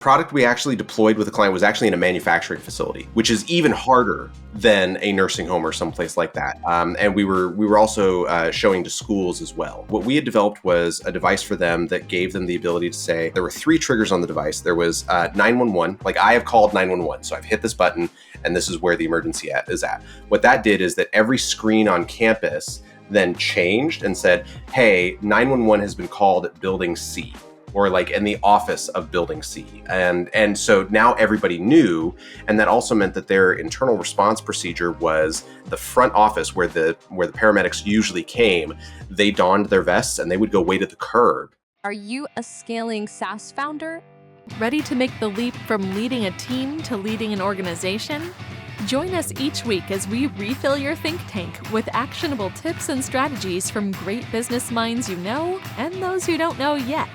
Product we actually deployed with a client was actually in a manufacturing facility, which is even harder than a nursing home or someplace like that. And we were also showing to schools as well. What we had developed was a device for them that gave them the ability to say there were 3 triggers on the device. There was 911, like I have called 911, so I've hit this button and this is where the emergency is at. What that did is that every screen on campus then changed and said, hey, 911 has been called at building C, or like in the office of building C. And so now everybody knew, and that also meant that their internal response procedure was the front office where the paramedics usually came. They donned their vests and they would go wait at the curb. Are you a scaling SaaS founder? Ready to make the leap from leading a team to leading an organization? Join us each week as we refill your think tank with actionable tips and strategies from great business minds you know and those you don't know yet.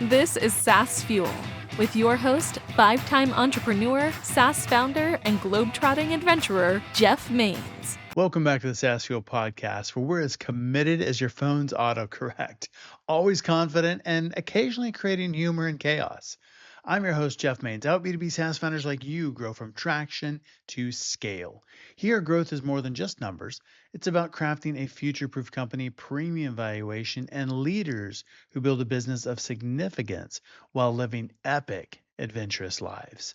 This is SaaS Fuel with your host, 5-time entrepreneur, SaaS founder, and globetrotting adventurer, Jeff Maines. Welcome back to the SaaS Fuel podcast, where we're as committed as your phone's autocorrect, always confident, and occasionally creating humor and chaos. I'm your host, Jeff Maines. I help B2B SaaS founders like you grow from traction to scale. Here, growth is more than just numbers. It's about crafting a future-proof company, premium valuation, and leaders who build a business of significance while living epic, adventurous lives.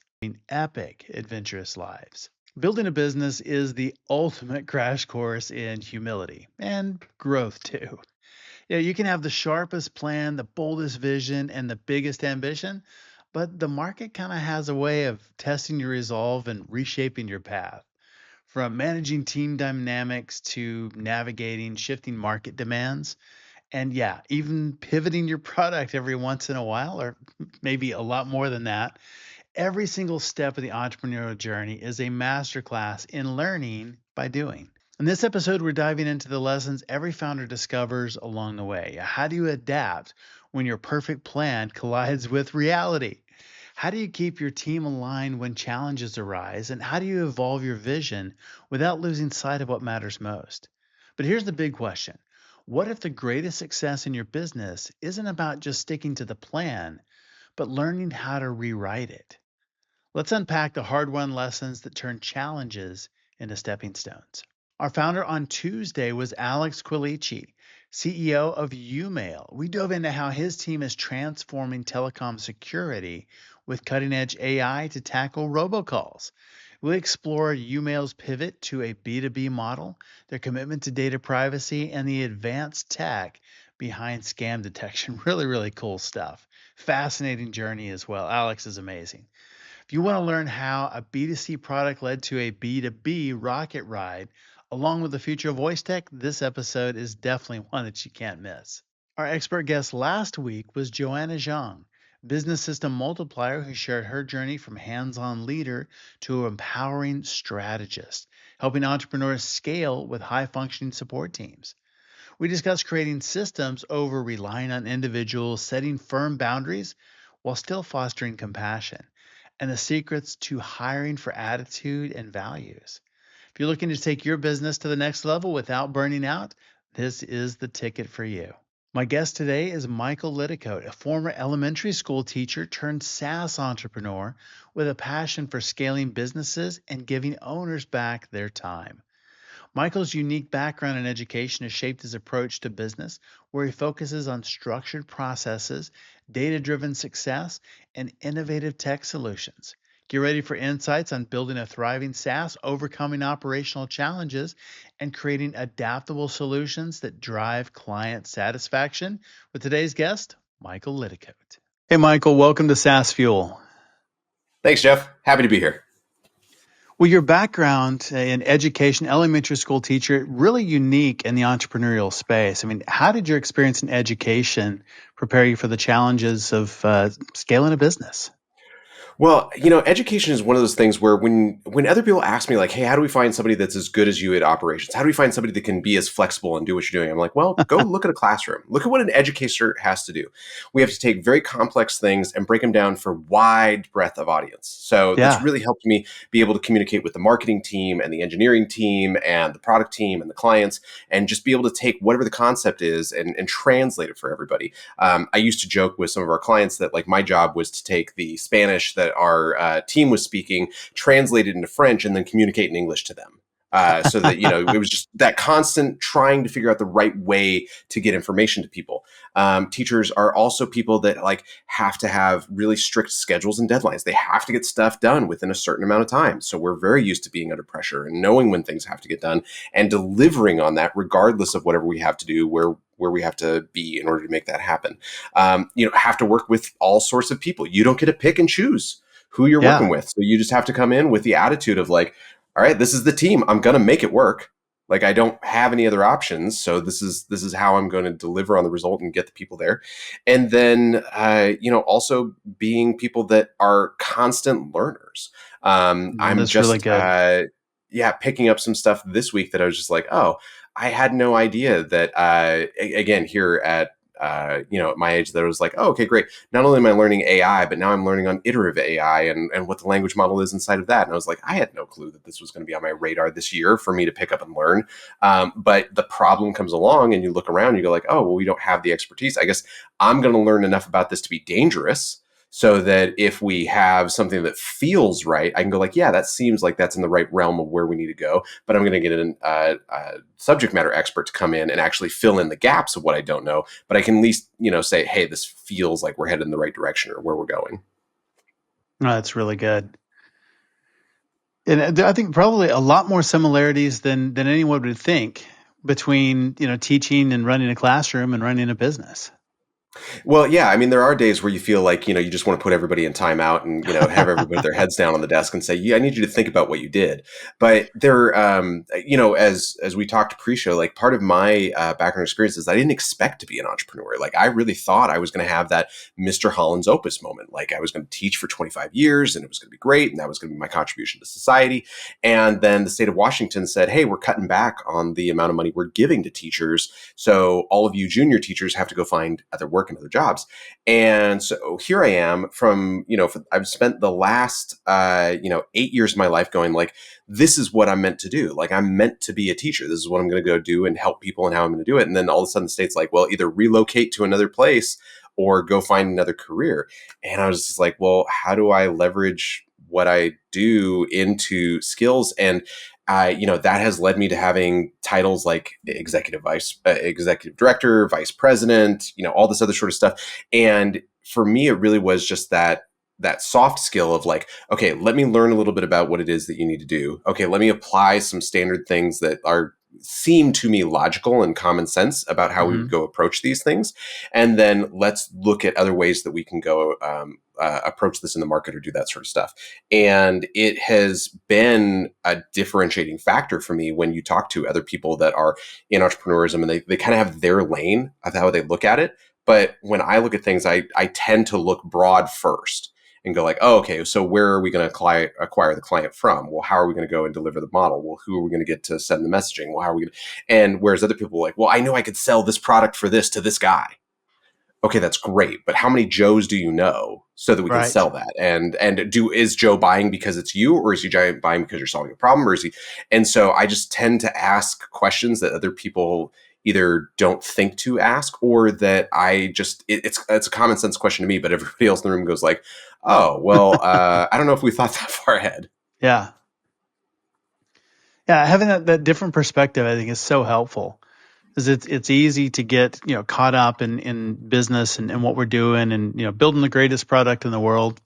Building a business is the ultimate crash course in humility and growth too. Yeah, you can have the sharpest plan, the boldest vision, and the biggest ambition, but the market kind of has a way of testing your resolve and reshaping your path. From managing team dynamics to navigating shifting market demands, and yeah, even pivoting your product every once in a while, or maybe a lot more than that. Every single step of the entrepreneurial journey is a masterclass in learning by doing. In this episode, we're diving into the lessons every founder discovers along the way. How do you adapt when your perfect plan collides with reality? How do you keep your team aligned when challenges arise? And how do you evolve your vision without losing sight of what matters most? But here's the big question. What if the greatest success in your business isn't about just sticking to the plan, but learning how to rewrite it? Let's unpack the hard-won lessons that turn challenges into stepping stones. Our founder on Tuesday was Alex Quilici, CEO of Umail. We dove into how his team is transforming telecom security with cutting-edge AI to tackle robocalls. We explore Umail's pivot to a B2B model, their commitment to data privacy, and the advanced tech behind scam detection. Really, really cool stuff. Fascinating journey as well. Alex is amazing. If you want to learn how a B2C product led to a B2B rocket ride, along with the future of voice tech, this episode is definitely one that you can't miss. Our expert guest last week was Joanna Zhang, business system multiplier, who shared her journey from hands-on leader to empowering strategist, helping entrepreneurs scale with high-functioning support teams. We discussed creating systems over relying on individuals, setting firm boundaries while still fostering compassion, and the secrets to hiring for attitude and values. If you're looking to take your business to the next level without burning out, this is the ticket for you. My guest today is Michael Liddicoat, a former elementary school teacher turned SaaS entrepreneur with a passion for scaling businesses and giving owners back their time. Michael's unique background in education has shaped his approach to business, where he focuses on structured processes, data-driven success, and innovative tech solutions. Get ready for insights on building a thriving SaaS, overcoming operational challenges, and creating adaptable solutions that drive client satisfaction with today's guest, Michael Liddicoat. Hey, Michael, welcome to SaaS Fuel. Thanks, Jeff. Happy to be here. Well, your background in education, elementary school teacher, really unique in the entrepreneurial space. I mean, how did your experience in education prepare you for the challenges of scaling a business? Well, education is one of those things where when other people ask me like, "Hey, how do we find somebody that's as good as you at operations? How do we find somebody that can be as flexible and do what you're doing?" I'm like, "Well, go look at a classroom. Look at what an educator has to do. We have to take very complex things and break them down for wide breadth of audience." So that's Yeah. really helped me be able to communicate with the marketing team and the engineering team and the product team and the clients, and just be able to take whatever the concept is and translate it for everybody. I used to joke with some of our clients that like my job was to take the Spanish that our team was speaking, translate it into French, and then communicate in English to them. So that it was just that constant trying to figure out the right way to get information to people. Teachers are also people that like have to have really strict schedules and deadlines. They have to get stuff done within a certain amount of time. So we're very used to being under pressure and knowing when things have to get done and delivering on that, regardless of whatever we have to do, where we have to be in order to make that happen. Have to work with all sorts of people. You don't get to pick and choose who you're Yeah. working with. So you just have to come in with the attitude of like, all right, this is the team. I'm going to make it work. Like I don't have any other options. So this is how I'm going to deliver on the result and get the people there. And then, also being people that are constant learners. I'm That's really just, good. picking up some stuff this week that I was just like, oh, I had no idea that, again, here at my age, that I was like, oh, okay, great. Not only am I learning AI, but now I'm learning on iterative AI and what the language model is inside of that. And I was like, I had no clue that this was going to be on my radar this year for me to pick up and learn. But the problem comes along and you look around, you go like, oh, well, we don't have the expertise. I guess I'm going to learn enough about this to be dangerous so that if we have something that feels right, I can go like, yeah, that seems like that's in the right realm of where we need to go. But I'm going to get a subject matter expert to come in and actually fill in the gaps of what I don't know. But I can at least, say, hey, this feels like we're headed in the right direction or where we're going. Oh, that's really good. And I think probably a lot more similarities than anyone would think between, teaching and running a classroom and running a business. Well, yeah, I mean, there are days where you feel like, you just want to put everybody in timeout and, have everybody put their heads down on the desk and say, yeah, I need you to think about what you did. But there, as we talked pre-show, like part of my background experience is I didn't expect to be an entrepreneur. Like I really thought I was going to have that Mr. Holland's Opus moment. Like I was going to teach for 25 years and it was going to be great. And that was going to be my contribution to society. And then the state of Washington said, hey, we're cutting back on the amount of money we're giving to teachers. So all of you junior teachers have to go find other work and other jobs. And so here I am I've spent the last, 8 years of my life going like, this is what I'm meant to do. Like I'm meant to be a teacher. This is what I'm going to go do and help people and how I'm going to do it. And then all of a sudden the state's like, well, either relocate to another place or go find another career. And I was just like, well, how do I leverage what I do into skills? And that has led me to having titles like executive director, vice president, all this other sort of stuff. And for me, it really was just that soft skill of like, okay, let me learn a little bit about what it is that you need to do. Okay, let me apply some standard things that seem to me logical and common sense about how we would Hmm. go approach these things. And then let's look at other ways that we can go approach this in the market or do that sort of stuff. And it has been a differentiating factor for me when you talk to other people that are in entrepreneurism and they kind of have their lane of how they look at it. But when I look at things, I tend to look broad first and go like, oh, okay, so where are we going to acquire the client from? Well, how are we going to go and deliver the model? Well, who are we going to get to send the messaging? Well, how are we going to, and whereas other people are like, well, I know I could sell this product for this to this guy. Okay, that's great, but how many Joes do you know so that we can Right. sell that? And is Joe buying because it's you, or is he buying because you're solving a problem, or is he? And so I just tend to ask questions that other people either don't think to ask, or that it's a common sense question to me, but everybody else in the room goes like, oh, well, I don't know if we thought that far ahead. Yeah. Yeah. Having that different perspective, I think, is so helpful because it's easy to get, caught up in business and what we're doing and, building the greatest product in the world.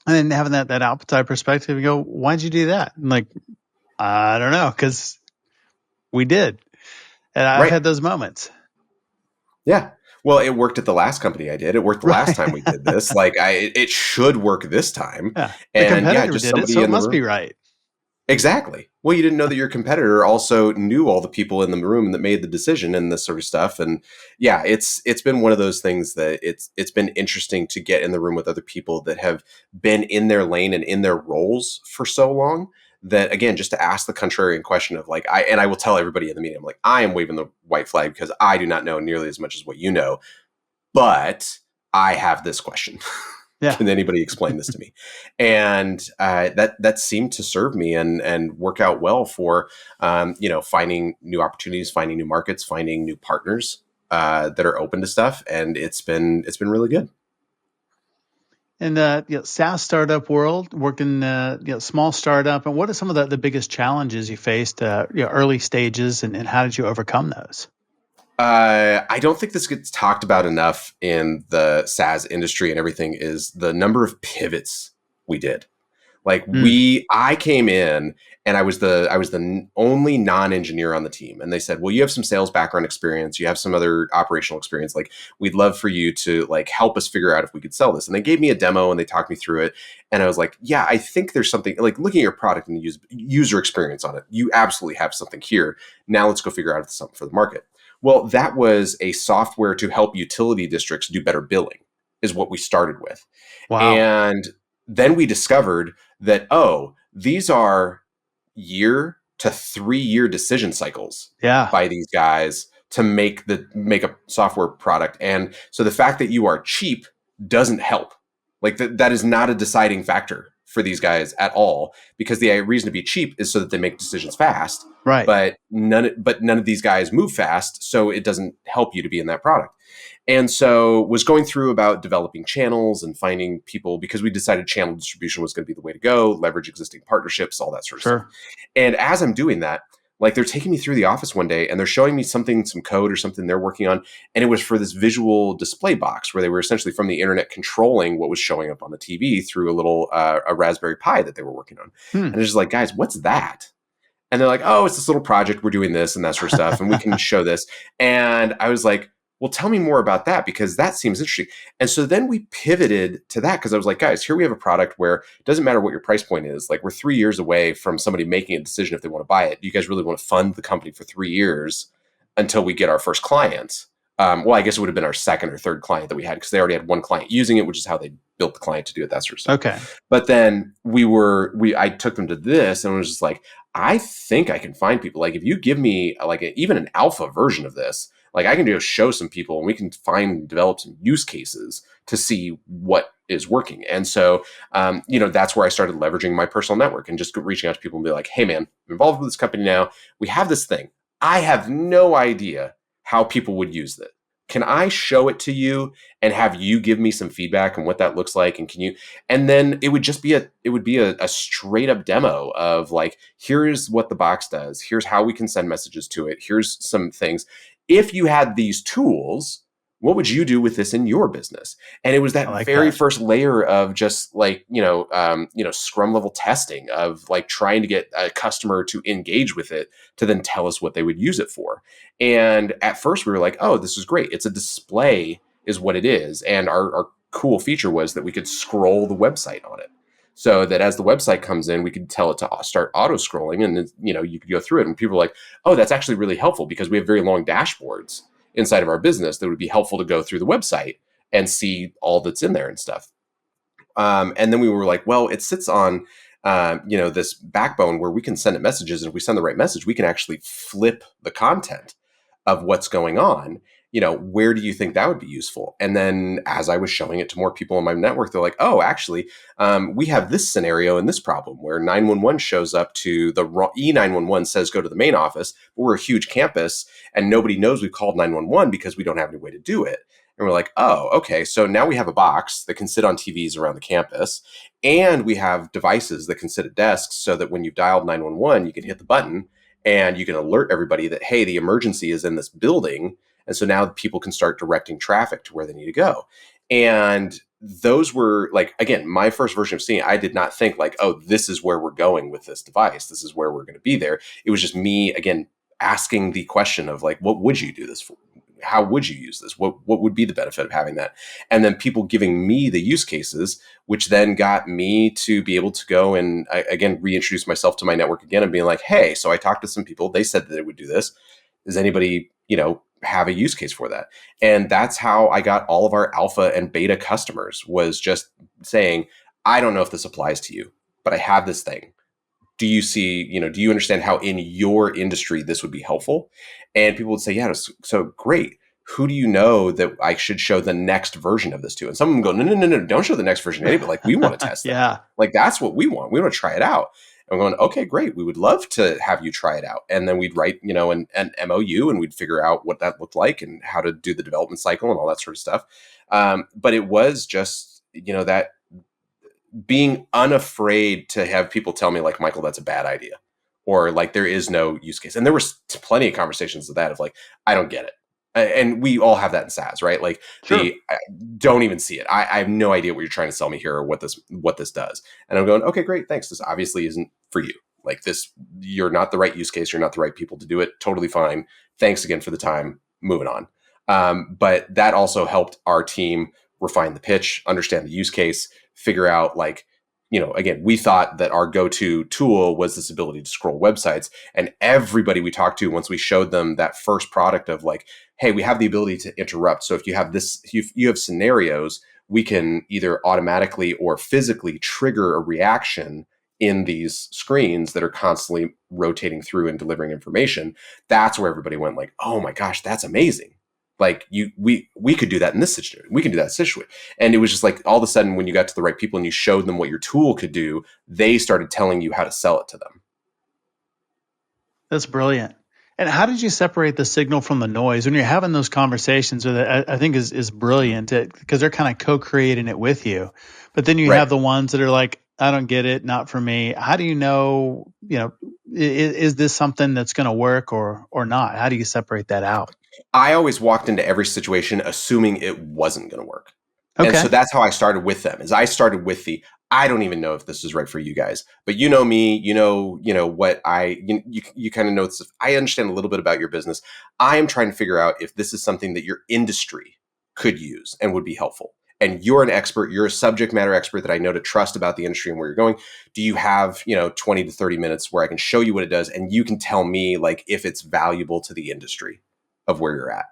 And then having that outside perspective, you go, why'd you do that? I'm like, I don't know, because we did. And I've Right. had those moments. Yeah. Well, it worked at the last company I did. It worked the last Right. time we did this. Like it should work this time. Yeah. The And yeah, competitor just did it, somebody so it in the must be room. right. Exactly. Well, you didn't know that your competitor also knew all the people in the room that made the decision and this sort of stuff. And yeah, it's been one of those things that it's been interesting to get in the room with other people that have been in their lane and in their roles for so long that, again, just to ask the contrarian question of like I will tell everybody in the meeting, I'm like, I am waving the white flag because I do not know nearly as much as what you know, but I have this question. Yeah. Can anybody explain this to me? And that seemed to serve me and work out well for finding new opportunities, finding new markets, finding new partners that are open to stuff, and it's been really good. And SaaS startup world, working small startup, and what are some of the biggest challenges you faced early stages, and how did you overcome those? I don't think this gets talked about enough in the SaaS industry and everything is the number of pivots we did. Like Mm. I came in and I was the only non-engineer on the team, and they said, "Well, you have some sales background experience, you have some other operational experience. Like, we'd love for you to like help us figure out if we could sell this." And they gave me a demo and they talked me through it, and I was like, "Yeah, I think there's something like looking at your product and the user experience on it. You absolutely have something here. Now let's go figure out if it's something for the market." Well, that was a software to help utility districts do better billing, is what we started with, Wow. and then we discovered that, oh, these are year to 3 year decision cycles Yeah. by these guys to make a software product. And so the fact that you are cheap doesn't help. Like that is not a deciding factor for these guys at all, because the reason to be cheap is so that they make decisions fast. Right. But none of these guys move fast, so it doesn't help you to be in that product. And so was going through about developing channels and finding people, because we decided channel distribution was going to be the way to go, leverage existing partnerships, all that sort of stuff. Sure. And as I'm doing that, like they're taking me through the office one day and they're showing me something, some code or something they're working on. And it was for this visual display box where they were essentially from the internet controlling what was showing up on the TV through a Raspberry Pi that they were working on. Hmm. And it's just like, guys, what's that? And they're like, oh, it's this little project. We're doing this and that sort of stuff. And we can show this. And I was like, well, tell me more about that, because that seems interesting. And so then we pivoted to that, because I was like, guys, here we have a product where it doesn't matter what your price point is. Like, we're 3 years away from somebody making a decision if they want to buy it. Do you guys really want to fund the company for 3 years until we get our first client? Well, I guess it would have been our second or third client that we had, because they already had one client using it, which is how they built the client to do it, that sort of stuff. Okay. But then I took them to this and was just like, I think I can find people. Like, if you give me even an alpha version of this, like I can just show some people and we can develop some use cases to see what is working. And so, that's where I started leveraging my personal network and just reaching out to people and be like, hey man, I'm involved with this company now. We have this thing. I have no idea how people would use it. Can I show it to you and have you give me some feedback on what that looks like? And then it would just be a straight up demo of like, here's what the box does. Here's how we can send messages to it. Here's some things. If you had these tools, what would you do with this in your business? And it was I that like very that. first layer of just like, Scrum level testing of like trying to get a customer to engage with it to then tell us what they would use it for. And at first we were like, oh, this is great. It's a display is what it is. And our cool feature was that we could scroll the website on it. So that as the website comes in, we could tell it to start auto scrolling, and you could go through it. And people are like, oh, that's actually really helpful, because we have very long dashboards inside of our business that would be helpful to go through the website and see all that's in there and stuff. And then we were like, well, it sits on this backbone where we can send it messages, and if we send the right message, we can actually flip the content of what's going on. Where do you think that would be useful? And then as I was showing it to more people in my network, they're like, oh, actually, we have this scenario and this problem where 911 shows up to the E911 says go to the main office, but we're a huge campus and nobody knows we've called 911 because we don't have any way to do it. And we're like, oh, okay. So now we have a box that can sit on TVs around the campus, and we have devices that can sit at desks so that when you've dialed 911, you can hit the button and you can alert everybody that, hey, the emergency is in this building. And so now people can start directing traffic to where they need to go. And those were like, again, my first version of seeing it, I did not think like, oh, this is where we're going with this device. This is where we're going to be there. It was just me, again, asking the question of like, what would you do this for? how would you use this? What would be the benefit of having that? And then people giving me the use cases, which then got me to be able to go and again reintroduce myself to my network again and being like, hey, so I talked to some people. They said that they would do this. Does anybody, have a use case for that? And that's how I got all of our alpha and beta customers, was just saying, I don't know if this applies to you, but I have this thing. Do you see, do you understand how in your industry this would be helpful? And people would say, yeah, so great. Who do you know that I should show the next version of this to? And some of them go, no, don't show the next version to anybody. Like, we want to test that. Yeah. Like, that's what we want. We want to try it out. And we're going, okay, great. We would love to have you try it out. And then we'd write, an MOU, and we'd figure out what that looked like and how to do the development cycle and all that sort of stuff. But it was just, that being unafraid to have people tell me like, Michael, that's a bad idea, or like, there is no use case. And there was plenty of conversations of that, of like, I don't get it. And we all have that in SaaS, right? Like, Sure. I don't even see it. I have no idea what you're trying to sell me here, or what this does. And I'm going, okay, great, thanks. This obviously isn't for you. Like, this, you're not the right use case. You're not the right people to do it. Totally fine. Thanks again for the time. Moving on. But that also helped our team refine the pitch, understand the use case, figure out like, again, we thought that our go-to tool was this ability to scroll websites. And everybody we talked to, once we showed them that first product of like, hey, we have the ability to interrupt. So if you have this, if you have scenarios, we can either automatically or physically trigger a reaction in these screens that are constantly rotating through and delivering information. That's where everybody went like, oh my gosh, that's amazing. Like, we could do that in this situation. We can do that situation. And it was just like, all of a sudden, when you got to the right people and you showed them what your tool could do, they started telling you how to sell it to them. That's brilliant. And how did you separate the signal from the noise when you're having those conversations? Or that I think is brilliant, because they're kind of co-creating it with you. But then you have the ones that are like, I don't get it, not for me. How do you know, is this something that's going to work or not? How do you separate that out? I always walked into every situation assuming it wasn't going to work. Okay. And so that's how I started with them. Is I started with I don't even know if this is right for you guys, but you know me, what you kind of know this. I understand a little bit about your business. I am trying to figure out if this is something that your industry could use and would be helpful. And you're an expert, you're a subject matter expert that I know to trust about the industry and where you're going. Do you have, 20 to 30 minutes where I can show you what it does, and you can tell me like if it's valuable to the industry of where you're at?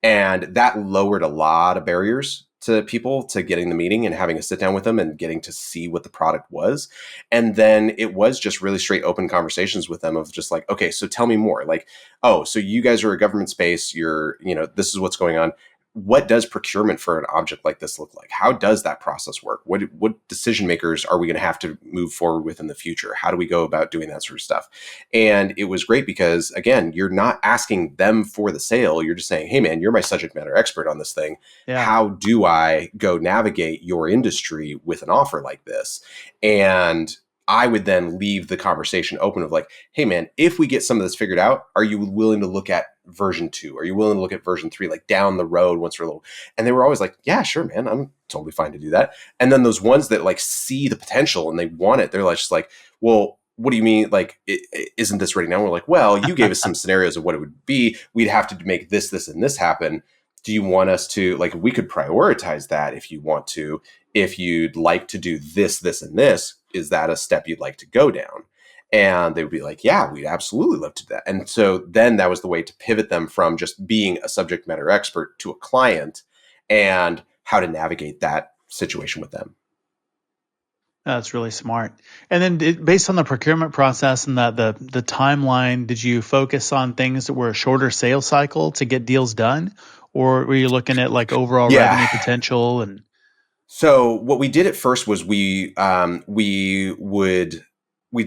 And that lowered a lot of barriers to people to getting the meeting and having a sit down with them and getting to see what the product was. And then it was just really straight open conversations with them of just like, okay, so tell me more. Like, oh, so you guys are a government space, this is what's going on. What does procurement for an object like this look like? How does that process work? What decision makers are we going to have to move forward with in the future? How do we go about doing that sort of stuff? And it was great because, again, you're not asking them for the sale. You're just saying, hey, man, you're my subject matter expert on this thing. Yeah. How do I go navigate your industry with an offer like this? And I would then leave the conversation open of like, hey, man, if we get some of this figured out, are you willing to look at version 2? Are you willing to look at version 3, like down the road once we're a little? And they were always like, yeah, sure, man, I'm totally fine to do that. And then those ones that like see the potential and they want it, they're like, just like, well, what do you mean? Like, isn't this ready now? And we're like, well, you gave us some scenarios of what it would be. We'd have to make this, and this happen. Do you want us to, like, we could prioritize that if you want to. If you'd like to do this, and this, is that a step you'd like to go down? And they would be like, yeah, we'd absolutely love to do that. And so then that was the way to pivot them from just being a subject matter expert to a client, and how to navigate that situation with them. That's really smart. And then based on the procurement process and the timeline, did you focus on things that were a shorter sales cycle to get deals done? Or were you looking at like overall revenue potential? And so what we did at first was we'd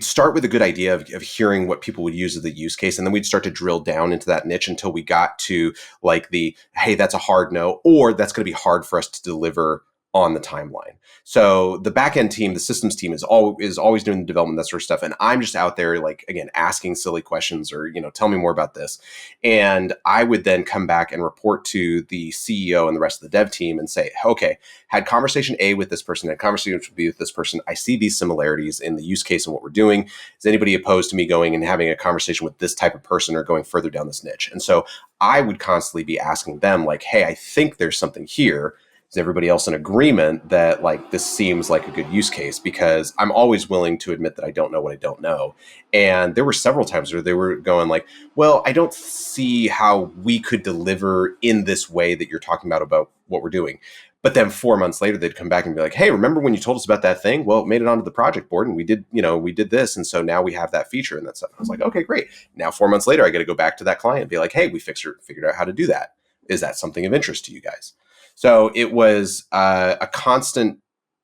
start with a good idea of hearing what people would use as the use case. And then we'd start to drill down into that niche until we got to like hey, that's a hard no, or that's going to be hard for us to deliver on the timeline. So the back end team, the systems team is always doing the development, that sort of stuff. And I'm just out there, like, again, asking silly questions or, tell me more about this. And I would then come back and report to the CEO and the rest of the dev team and say, okay, had conversation A with this person, had conversation B with this person. I see these similarities in the use case and what we're doing. Is anybody opposed to me going and having a conversation with this type of person or going further down this niche? And so I would constantly be asking them, like, hey, I think there's something here. Is everybody else in agreement that, like, this seems like a good use case? Because I'm always willing to admit that I don't know what I don't know. And there were several times where they were going like, well, I don't see how we could deliver in this way that you're talking about what we're doing. But then 4 months later, they'd come back and be like, hey, remember when you told us about that thing? Well, it made it onto the project board and we did this. And so now we have that feature and that stuff. I was like, okay, great. Now, 4 months later, I got to go back to that client and be like, hey, we figured out how to do that. Is that something of interest to you guys? So it was a constant,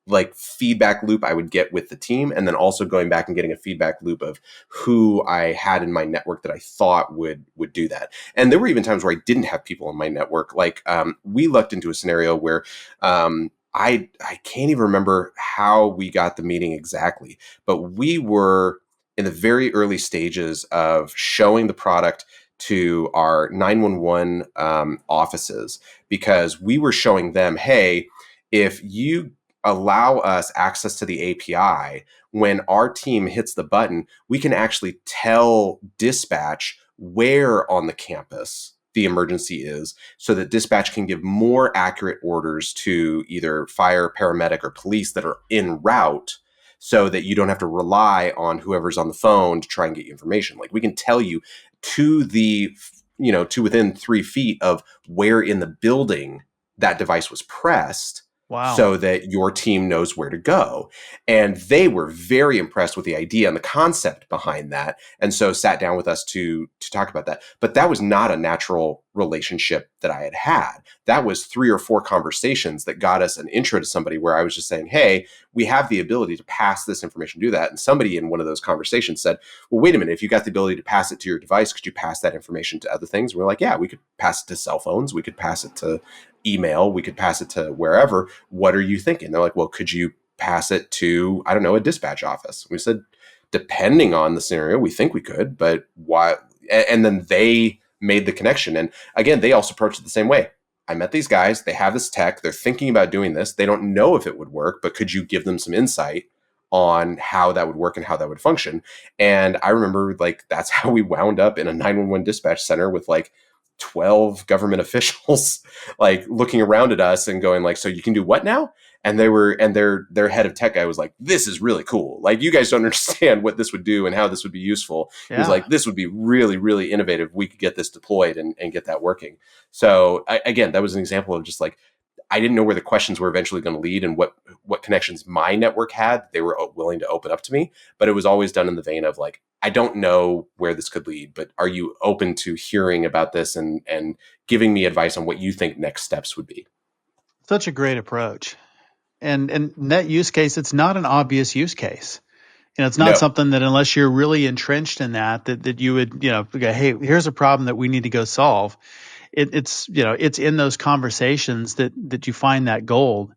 like, feedback loop I would get with the team, and then also going back and getting a feedback loop of who I had in my network that I thought would do that. And there were even times where I didn't have people in my network. Like, we lucked into a scenario where I can't even remember how we got the meeting exactly, but we were in the very early stages of showing the product to our 911 offices, because we were showing them, hey, if you allow us access to the API, when our team hits the button, we can actually tell dispatch where on the campus the emergency is, so that dispatch can give more accurate orders to either fire, paramedic, or police that are en route, so that you don't have to rely on whoever's on the phone to try and get you information. Like, we can tell you to to within 3 feet of where in the building that device was pressed, Wow. so that your team knows where to go. And they were very impressed with the idea and the concept behind that. And so sat down with us to talk about that. But that was not a natural relationship that I had. That was 3 or 4 conversations that got us an intro to somebody where I was just saying, hey, we have the ability to pass this information, do that. And somebody in one of those conversations said, well, wait a minute, if you got the ability to pass it to your device, could you pass that information to other things? And we're like, yeah, we could pass it to cell phones. We could pass it to email. We could pass it to wherever. What are you thinking? They're like, well, could you pass it to, I don't know, a dispatch office? We said, depending on the scenario, we think we could, but why? And then they made the connection. And again, they also approached it the same way. I met these guys. They have this tech. They're thinking about doing this. They don't know if it would work, but could you give them some insight on how that would work and how that would function? And I remember, like, that's how we wound up in a 911 dispatch center with like 12 government officials like looking around at us and going like, so you can do what now? And their head of tech guy was like, this is really cool. Like, you guys don't understand what this would do and how this would be useful. He was Yeah. like, this would be really, really innovative. We could get this deployed and get that working. So again, that was an example of just like, I didn't know where the questions were eventually going to lead and what connections my network had. They were willing to open up to me, but it was always done in the vein of like, I don't know where this could lead, but are you open to hearing about this and giving me advice on what you think next steps would be? Such a great approach. And in that use case, it's not an obvious use case. It's not No. something that, unless you're really entrenched in that you would, go, hey, here's a problem that we need to go solve. It's in those conversations that you find that gold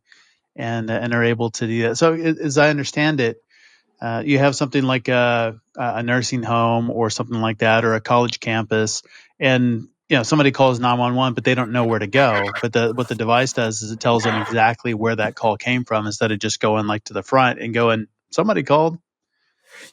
and are able to do that. So as I understand it, you have something like a nursing home or something like that, or a college campus, and somebody calls 911, but they don't know where to go. But what the device does is it tells them exactly where that call came from, instead of just going like to the front and going, somebody called.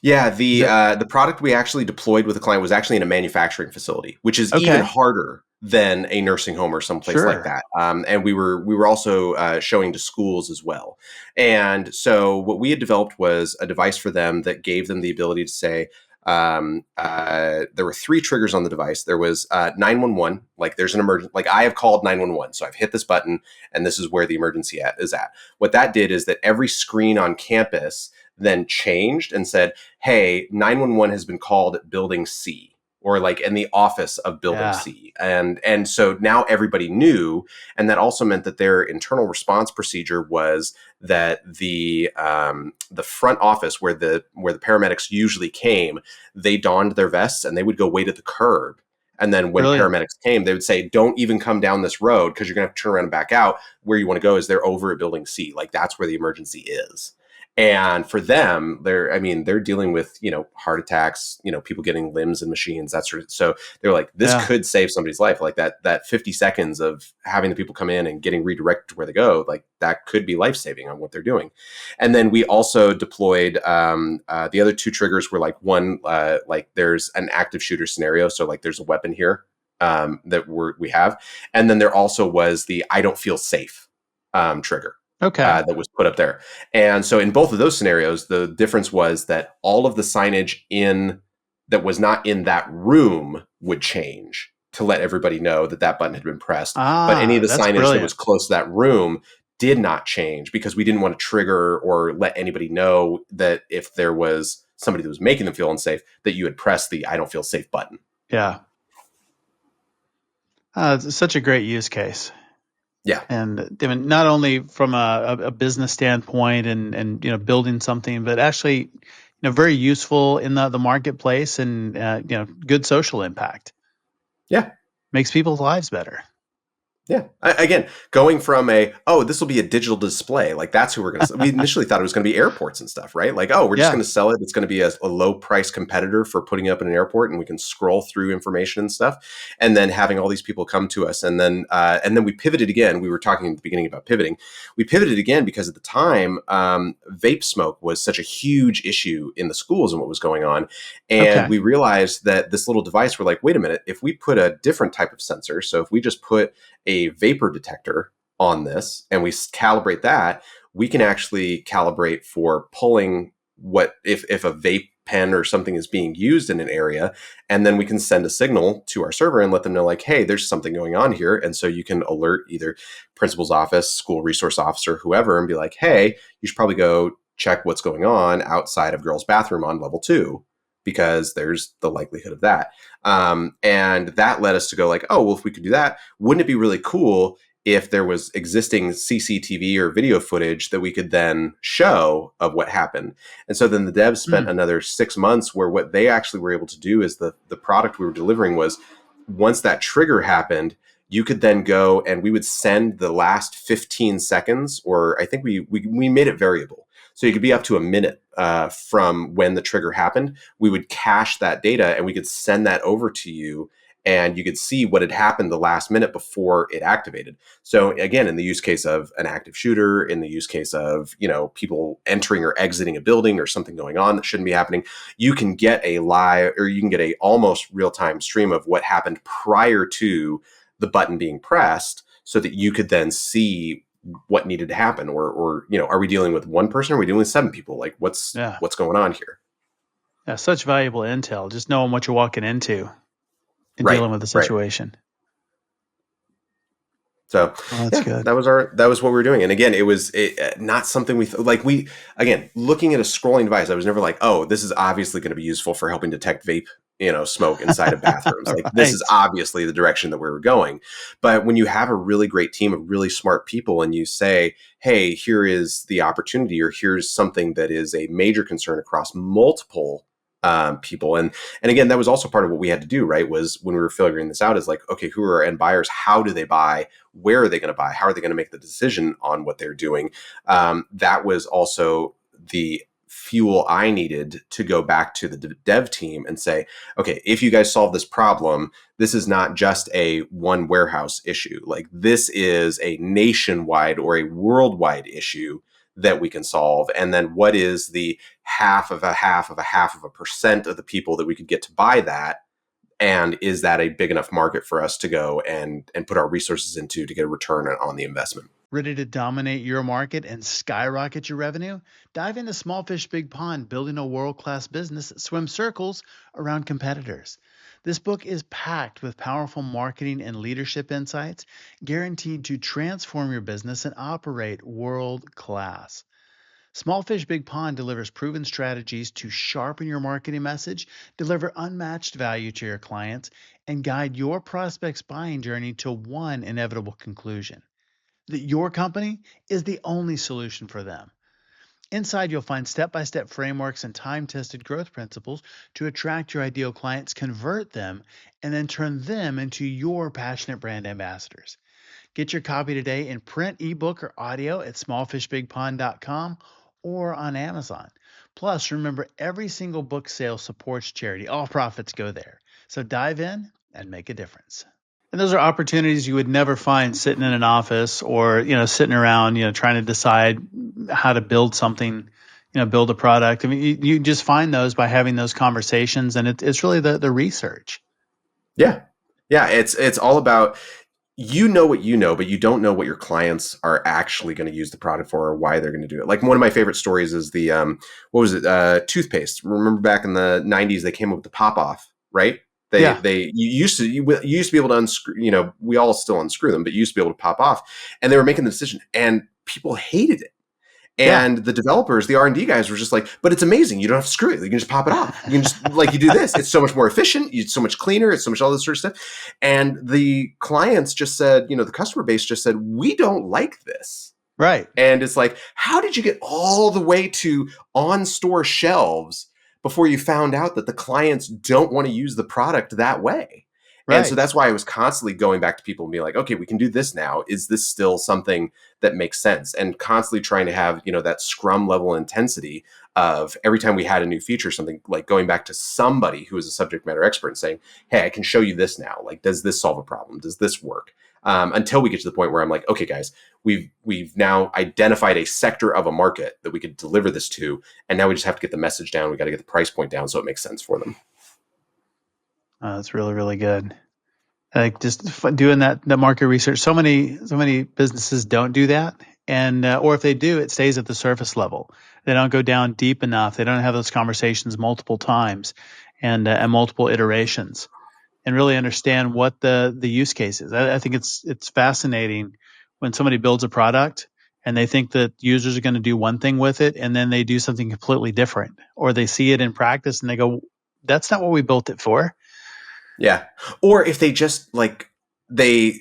Yeah, Is that the product we actually deployed with the client was actually in a manufacturing facility, which is even okay? harder than a nursing home or someplace like Sure. that. And we were also showing to schools as well. And so what we had developed was a device for them that gave them the ability to say, there were 3 triggers on the device. There was 911, like there's an emergency, like I have called 911. So I've hit this button and this is where the emergency is at. What that did is that every screen on campus then changed and said, hey, 911 has been called at building C, or like in the office of building Yeah. C. And so now everybody knew. And that also meant that their internal response procedure was that the front office where the paramedics usually came, they donned their vests and they would go wait at the curb And then when Brilliant. paramedics came, they would say, don't even come down this road because you're going to have to turn around and back out. Where you want to go is they're over at building C. Like that's where the emergency is. And for them, they're dealing with, heart attacks, people getting limbs and machines, that sort of. So they're like, this Yeah. could save somebody's life. Like that 50 seconds of having the people come in and getting redirected to where they go, like that could be life saving on what they're doing. And then we also deployed the other two triggers were like one, like there's an active shooter scenario. So like there's a weapon here that we have. And then there also was the I don't feel safe trigger. Okay. That was put up there. And so in both of those scenarios, the difference was that all of the signage in that was not in that room would change to let everybody know that that button had been pressed. But any of Ah, the that's signage that was brilliant. close to that room did not change because we didn't want to trigger or let anybody know that if there was somebody that was making them feel unsafe, that you had pressed the I don't feel safe button. Yeah. It's such a great use case. Yeah. And I mean, not only from a business standpoint and building something, but actually very useful in the marketplace and good social impact. Yeah. Makes people's lives better. Yeah. Again, going from this will be a digital display. Like that's who we're going to We initially thought it was going to be airports and stuff, right? Like, we're just Yeah. going to sell it. It's going to be a low price competitor for putting up in an airport and we can scroll through information and stuff. And then having all these people come to us. And then we pivoted again. We were talking at the beginning about pivoting. We pivoted again because at the time, vape smoke was such a huge issue in the schools and what was going on. And Okay. we realized that this little device, we're like, wait a minute, if we put a different type of sensor, so if we just put a vapor detector on this and we calibrate that, we can actually calibrate for pulling what if a vape pen or something is being used in an area, and then we can send a signal to our server and let them know like, hey, there's something going on here. And so you can alert either principal's office, school resource officer, whoever, and be like, hey, you should probably go check what's going on outside of girls' bathroom on level 2 because there's the likelihood of that. And that led us to go like, oh, well, if we could do that, wouldn't it be really cool if there was existing CCTV or video footage that we could then show of what happened? And so then the devs spent Hmm. another 6 months where what they actually were able to do is the product we were delivering was once that trigger happened, you could then go and we would send the last 15 seconds, or I think we made it variable. So you could be up to a minute from when the trigger happened. We would cache that data and we could send that over to you and you could see what had happened the last minute before it activated. So again, in the use case of an active shooter, in the use case of, people entering or exiting a building or something going on that shouldn't be happening, you can get a live or you can get a almost real-time stream of what happened prior to the button being pressed so that you could then see what needed to happen or are we dealing with one person or are we dealing with 7 people? Like what's Yeah. going on here? Yeah. Such valuable intel. Just knowing what you're walking into and Right. dealing with the Right. situation. So Well, that's yeah, good. that was what we were doing. And again, it was not something again, looking at a scrolling device, I was never like, oh, this is obviously going to be useful for helping detect vape, smoke inside of bathrooms. Like this is Right. obviously the direction that we were going. But when you have a really great team of really smart people and you say, hey, here is the opportunity, or here's something that is a major concern across multiple people. And again, that was also part of what we had to do, right? Was when we were figuring this out is like, okay, who are our end buyers? How do they buy? Where are they going to buy? How are they going to make the decision on what they're doing? That was also the fuel I needed to go back to the dev team and say, okay, if you guys solve this problem, this is not just a one warehouse issue. Like this is a nationwide or a worldwide issue that we can solve. And then what is the half of a half of a half of a percent of the people that we could get to buy that? And is that a big enough market for us to go and put our resources into to get a return on the investment? Ready to dominate your market and skyrocket your revenue? Dive into Small Fish Big Pond, building a world class business that swims circles around competitors. This book is packed with powerful marketing and leadership insights, guaranteed to transform your business and operate world class. Small Fish Big Pond delivers proven strategies to sharpen your marketing message, deliver unmatched value to your clients, and guide your prospects' buying journey to one inevitable conclusion: that your company is the only solution for them. Inside, you'll find step by step frameworks and time tested growth principles to attract your ideal clients, convert them, and then turn them into your passionate brand ambassadors. Get your copy today in print, ebook, or audio at smallfishbigpond.com or on Amazon. Plus, remember, every single book sale supports charity. All profits go there. So dive in and make a difference. And those are opportunities you would never find sitting in an office or, sitting around, trying to decide how to build something, build a product. I mean, you just find those by having those conversations, and it's really the research. Yeah. Yeah. It's all about, what you know, but you don't know what your clients are actually going to use the product for or why they're going to do it. Like one of my favorite stories is the, what was it? Toothpaste. Remember back in the 90s, they came up with the pop off, right? Yeah, You used to be able to unscrew, we all still unscrew them, but you used to be able to pop off, and they were making the decision and people hated it. yeah, And the developers, the R&D guys were just like, but it's amazing. You don't have to screw it. You can just pop it off. You can just, like, you do this. It's so much more efficient. It's so much cleaner. It's so much all this sort of stuff. And the clients just said, the customer base just said, we don't like this. right, And it's like, how did you get all the way to on-store shelves before you found out that the clients don't want to use the product that way? And so right. that's why I was constantly going back to people and being like, okay, we can do this now. Is this still something that makes sense? And constantly trying to have, that scrum level intensity of every time we had a new feature, something like going back to somebody who is a subject matter expert and saying, hey, I can show you this now. Like, does this solve a problem? Does this work? Until we get to the point where I'm like, okay, guys, we've now identified a sector of a market that we could deliver this to, and now we just have to get the message down. We got to get the price point down so it makes sense for them. That's really, really good. Like just doing that market research. So many businesses don't do that, and or if they do, it stays at the surface level. They don't go down deep enough. They don't have those conversations multiple times and multiple iterations, and really understand what the use case is. I think it's fascinating when somebody builds a product and they think that users are going to do one thing with it, and then they do something completely different, or they see it in practice and they go, "That's not what we built it for." Yeah. Or if they just like, a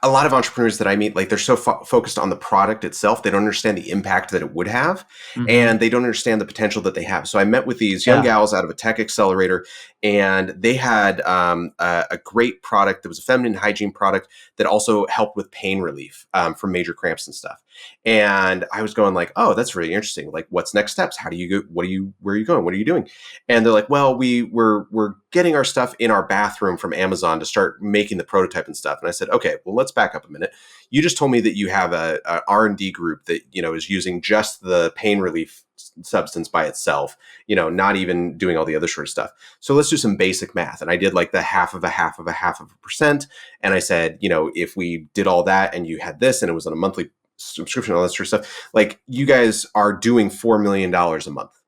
lot of entrepreneurs that I meet, like they're so focused on the product itself, they don't understand the impact that it would have, Mm-hmm. and they don't understand the potential that they have. So I met with these young Yeah. gals out of a tech accelerator, and they had a great product that was a feminine hygiene product that also helped with pain relief from major cramps and stuff. And I was going like, oh, that's really interesting. Like, what's next steps? How do you go? Where are you going? What are you doing? And they're like, well, we're getting our stuff in our bathroom from Amazon to start making the prototype and stuff. And I said, okay, well, let's back up a minute. You just told me that you have a R&D group that, is using just the pain relief substance by itself, not even doing all the other sort of stuff. So let's do some basic math. And I did like the half of a half of a half of a percent. And I said, if we did all that and you had this and it was on a monthly subscription, all that sort of stuff, like you guys are doing $4 million a month.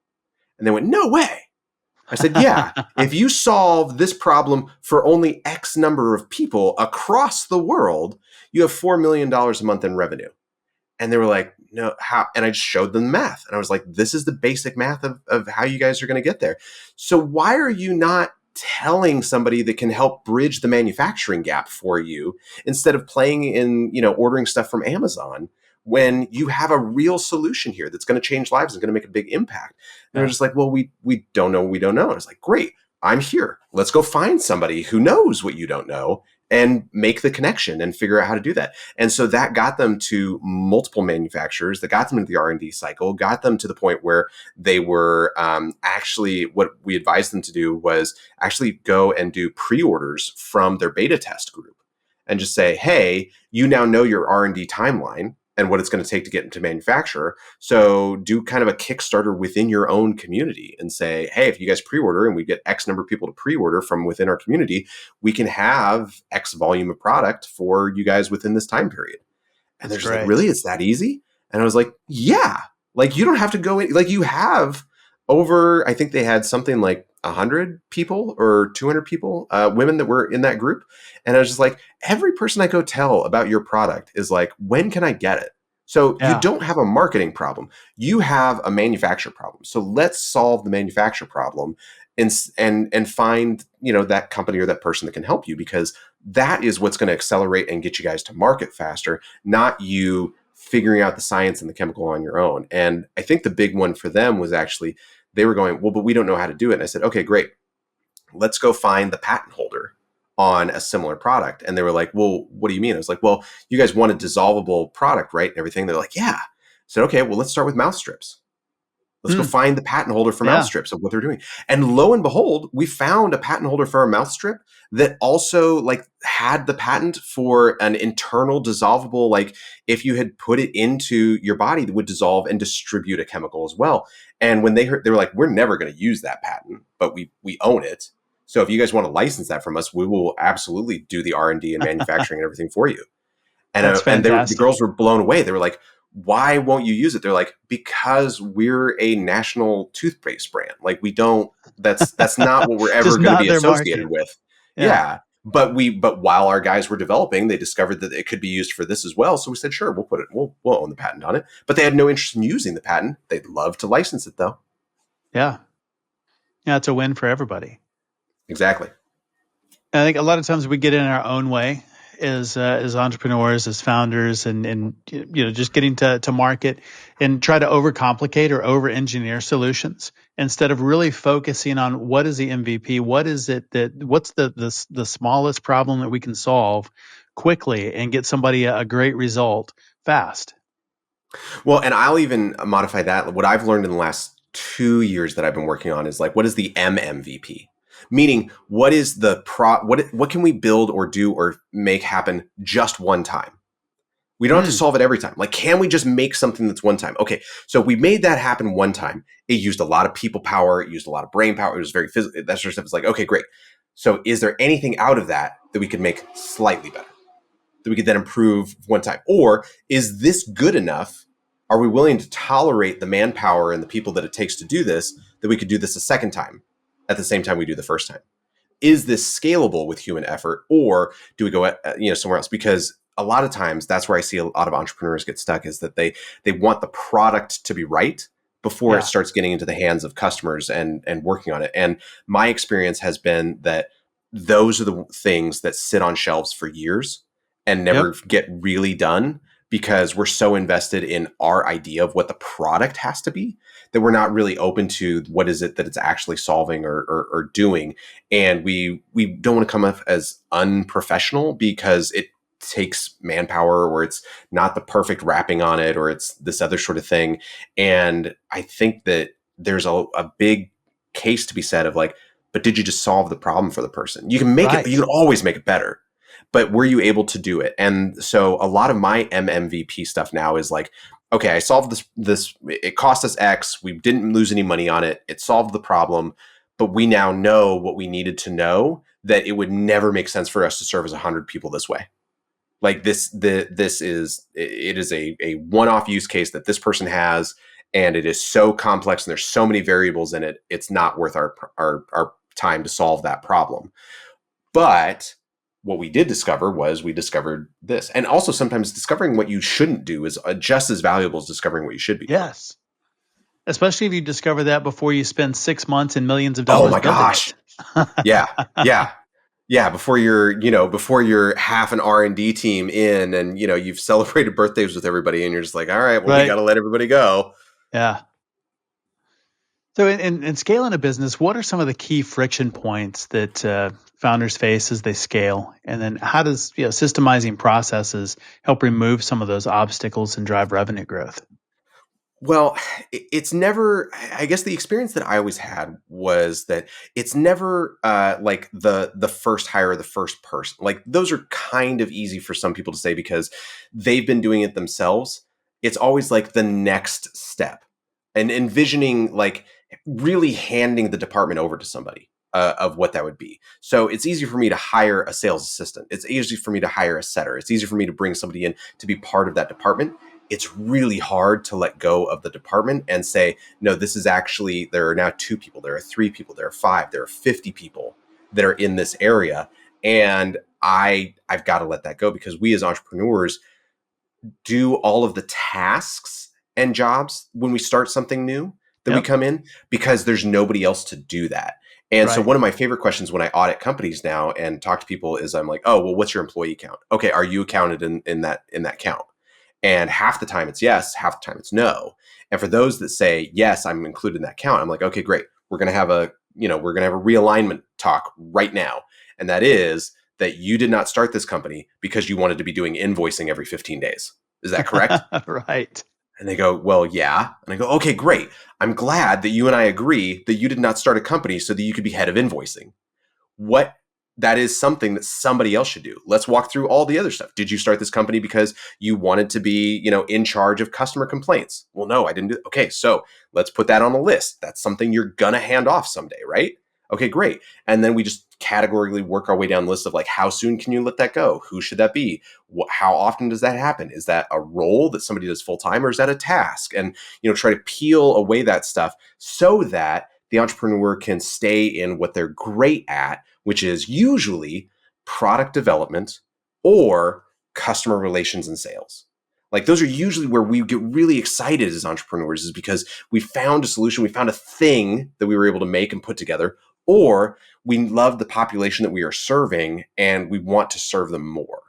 And they went, no way. I said, yeah, if you solve this problem for only X number of people across the world, you have $4 million a month in revenue. And they were like, no, how? And I just showed them the math. And I was like, this is the basic math of how you guys are going to get there. So why are you not telling somebody that can help bridge the manufacturing gap for you instead of playing in, ordering stuff from Amazon when you have a real solution here that's going to change lives and going to make a big impact? And they're Yeah. just like, well, we don't know. We don't know. And I was like, great, I'm here. Let's go find somebody who knows what you don't know and make the connection and figure out how to do that. And so that got them to multiple manufacturers, that got them into the R&D cycle, got them to the point where they were actually, what we advised them to do was actually go and do pre-orders from their beta test group and just say, hey, you now know your R&D timeline and what it's going to take to get into manufacture. So do kind of a Kickstarter within your own community and say, hey, if you guys pre-order and we get X number of people to pre-order from within our community, we can have X volume of product for you guys within this time period. And That's they're just like, great. really? It's that easy? And I was like, yeah, like you don't have to go in, like you have over, I think they had something like 100 people or 200 people, women that were in that group. And I was just like, every person I go tell about your product is like, when can I get it? So you Yeah. don't have a marketing problem. You have a manufacture problem. So let's solve the manufacture problem and find, that company or that person that can help you, because that is what's going to accelerate and get you guys to market faster, not you figuring out the science and the chemical on your own. And I think the big one for them was actually they were going, well, but we don't know how to do it. And I said, okay, great. Let's go find the patent holder on a similar product. And they were like, well, what do you mean? I was like, well, you guys want a dissolvable product, right? And everything. They're like, yeah. I said, okay, well, let's start with mouse strips. Let's go find the patent holder for mouse strips of what they're doing. And lo and behold, we found a patent holder for a mouse strip that also like had the patent for an internal dissolvable, like if you had put it into your body, that would dissolve and distribute a chemical as well. And when they heard, they were like, we're never going to use that patent, but we own it. So if you guys want to license that from us, we will absolutely do the R&D and manufacturing and everything for you. And That's the girls fantastic. were blown away. They were like, why won't you use it? They're like, because we're a national toothpaste brand. Like that's not what we're ever Just going to not be their associated market. with. Yeah. Yeah. But while our guys were developing, they discovered that it could be used for this as well. So we said, sure, we'll own the patent on it. But they had no interest in using the patent. They'd love to license it though. Yeah. Yeah. It's a win for everybody. Exactly. I think a lot of times we get in our own way as entrepreneurs, as founders, and just getting to market and try to overcomplicate or over engineer solutions instead of really focusing on what is the MVP, what's the smallest problem that we can solve quickly and get somebody a great result fast. Well, and I'll even modify that. What I've learned in the last 2 years that I've been working on is like, what is the MMVP? Meaning, what is the what can we build or do or make happen just one time? We don't have to solve it every time. Like, can we just make something that's one time? Okay, so we made that happen one time. It used a lot of people power. It used a lot of brain power. It was very physical. That sort of stuff. It's like, okay, great. So is there anything out of that that we could make slightly better? That we could then improve one time? Or is this good enough? Are we willing to tolerate the manpower and the people that it takes to do this, that we could do this a second time at the same time we do the first time? Is this scalable with human effort, or do we go somewhere else? Because a lot of times that's where I see a lot of entrepreneurs get stuck, is that they want the product to be right before it Yeah. starts getting into the hands of customers and working on it. And my experience has been that those are the things that sit on shelves for years and never Yep. get really done, because we're so invested in our idea of what the product has to be that we're not really open to what is it that it's actually solving or doing. And we don't want to come off as unprofessional because it takes manpower, or it's not the perfect wrapping on it, or it's this other sort of thing. And I think that there's a big case to be said of like, but did you just solve the problem for the person? You can make it, you Right. can always make it better, but were you able to do it? And so a lot of my MMVP stuff now is like, okay, I solved this, it cost us X, we didn't lose any money on it, it solved the problem, but we now know what we needed to know, that it would never make sense for us to service 100 people this way. Like this is a one-off use case that this person has, and it is so complex and there's so many variables in it, it's not worth our time to solve that problem. But what we did discover was we discovered this. And also sometimes discovering what you shouldn't do is just as valuable as discovering what you should be doing. Yes. Especially if you discover that before you spend 6 months and millions of Oh dollars my building gosh. it. Yeah. Yeah. Yeah. Before you're half an R&D team in, and, you've celebrated birthdays with everybody, and you're just like, all right, well, we got Right. to let everybody go. Yeah. So in scaling a business, what are some of the key friction points that founders face as they scale? And then how does systemizing processes help remove some of those obstacles and drive revenue growth? Well, it's never, I guess the experience that I always had was that it's never like the first hire or the first person. Like those are kind of easy for some people to say because they've been doing it themselves. It's always like the next step, and envisioning like really handing the department over to somebody of what that would be. So it's easy for me to hire a sales assistant. It's easy for me to hire a setter. It's easy for me to bring somebody in to be part of that department. It's really hard to let go of the department and say, no, this is actually, there are now 2 people, there are 3 people, there are 5, there are 50 people that are in this area. And I've got to let that go, because we as entrepreneurs do all of the tasks and jobs when we start something new that we Yep. come in, because there's nobody else to do that. And so Right. one of my favorite questions when I audit companies now and talk to people is, I'm like, oh, well, what's your employee count? Okay, are you counted in that count? And half the time it's yes, half the time it's no. And for those that say, yes, I'm included in that count, I'm like, okay, great. We're going to have a realignment talk right now. And that is that you did not start this company because you wanted to be doing invoicing every 15 days. Is that correct? Right. And they go, well, yeah. And I go, okay, great. I'm glad that you and I agree that you did not start a company so that you could be head of invoicing. What That is something that somebody else should do. Let's walk through all the other stuff. Did you start this company because you wanted to be, in charge of customer complaints? Well, no, I didn't do it. Okay, so let's put that on the list. That's something you're gonna hand off someday, right? Okay, great. And then we just categorically work our way down the list of like, how soon can you let that go? Who should that be? How often does that happen? Is that a role that somebody does full time, or is that a task? And try to peel away that stuff so that the entrepreneur can stay in what they're great at, which is usually product development or customer relations and sales. Like those are usually where we get really excited as entrepreneurs, is because we found a solution, we found a thing that we were able to make and put together, or we love the population that we are serving and we want to serve them more.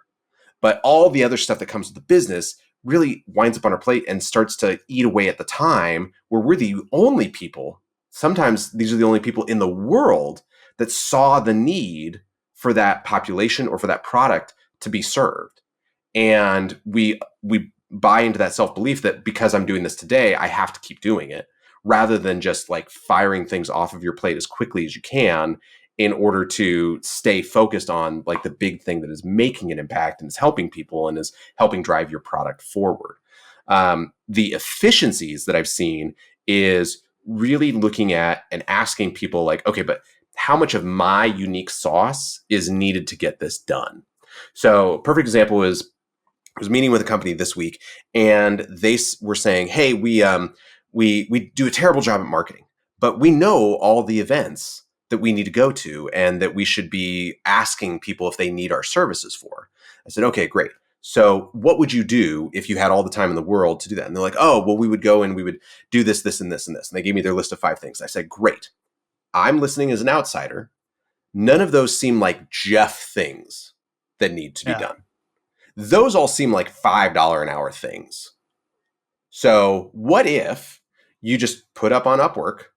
But all the other stuff that comes with the business really winds up on our plate and starts to eat away at the time where we're the only people. Sometimes these are the only people in the world that saw the need for that population or for that product to be served. And we buy into that self-belief that because I'm doing this today, I have to keep doing it, rather than just like firing things off of your plate as quickly as you can in order to stay focused on like the big thing that is making an impact and is helping people and is helping drive your product forward. The efficiencies that I've seen is really looking at and asking people like, okay, but how much of my unique sauce is needed to get this done? So perfect example is I was meeting with a company this week, and they were saying, "Hey, we do a terrible job at marketing, but we know all the events that we need to go to, and that we should be asking people if they need our services for." I said, "Okay, great. So, what would you do if you had all the time in the world to do that?" And they're like, "Oh, well, we would go and we would do this, this, and this, and this." And they gave me their list of 5 things. I said, "Great. I'm listening as an outsider. None of those seem like Jeff things that need to be Yeah. done. Those all seem like $5 an hour things. So what if you just put up on Upwork,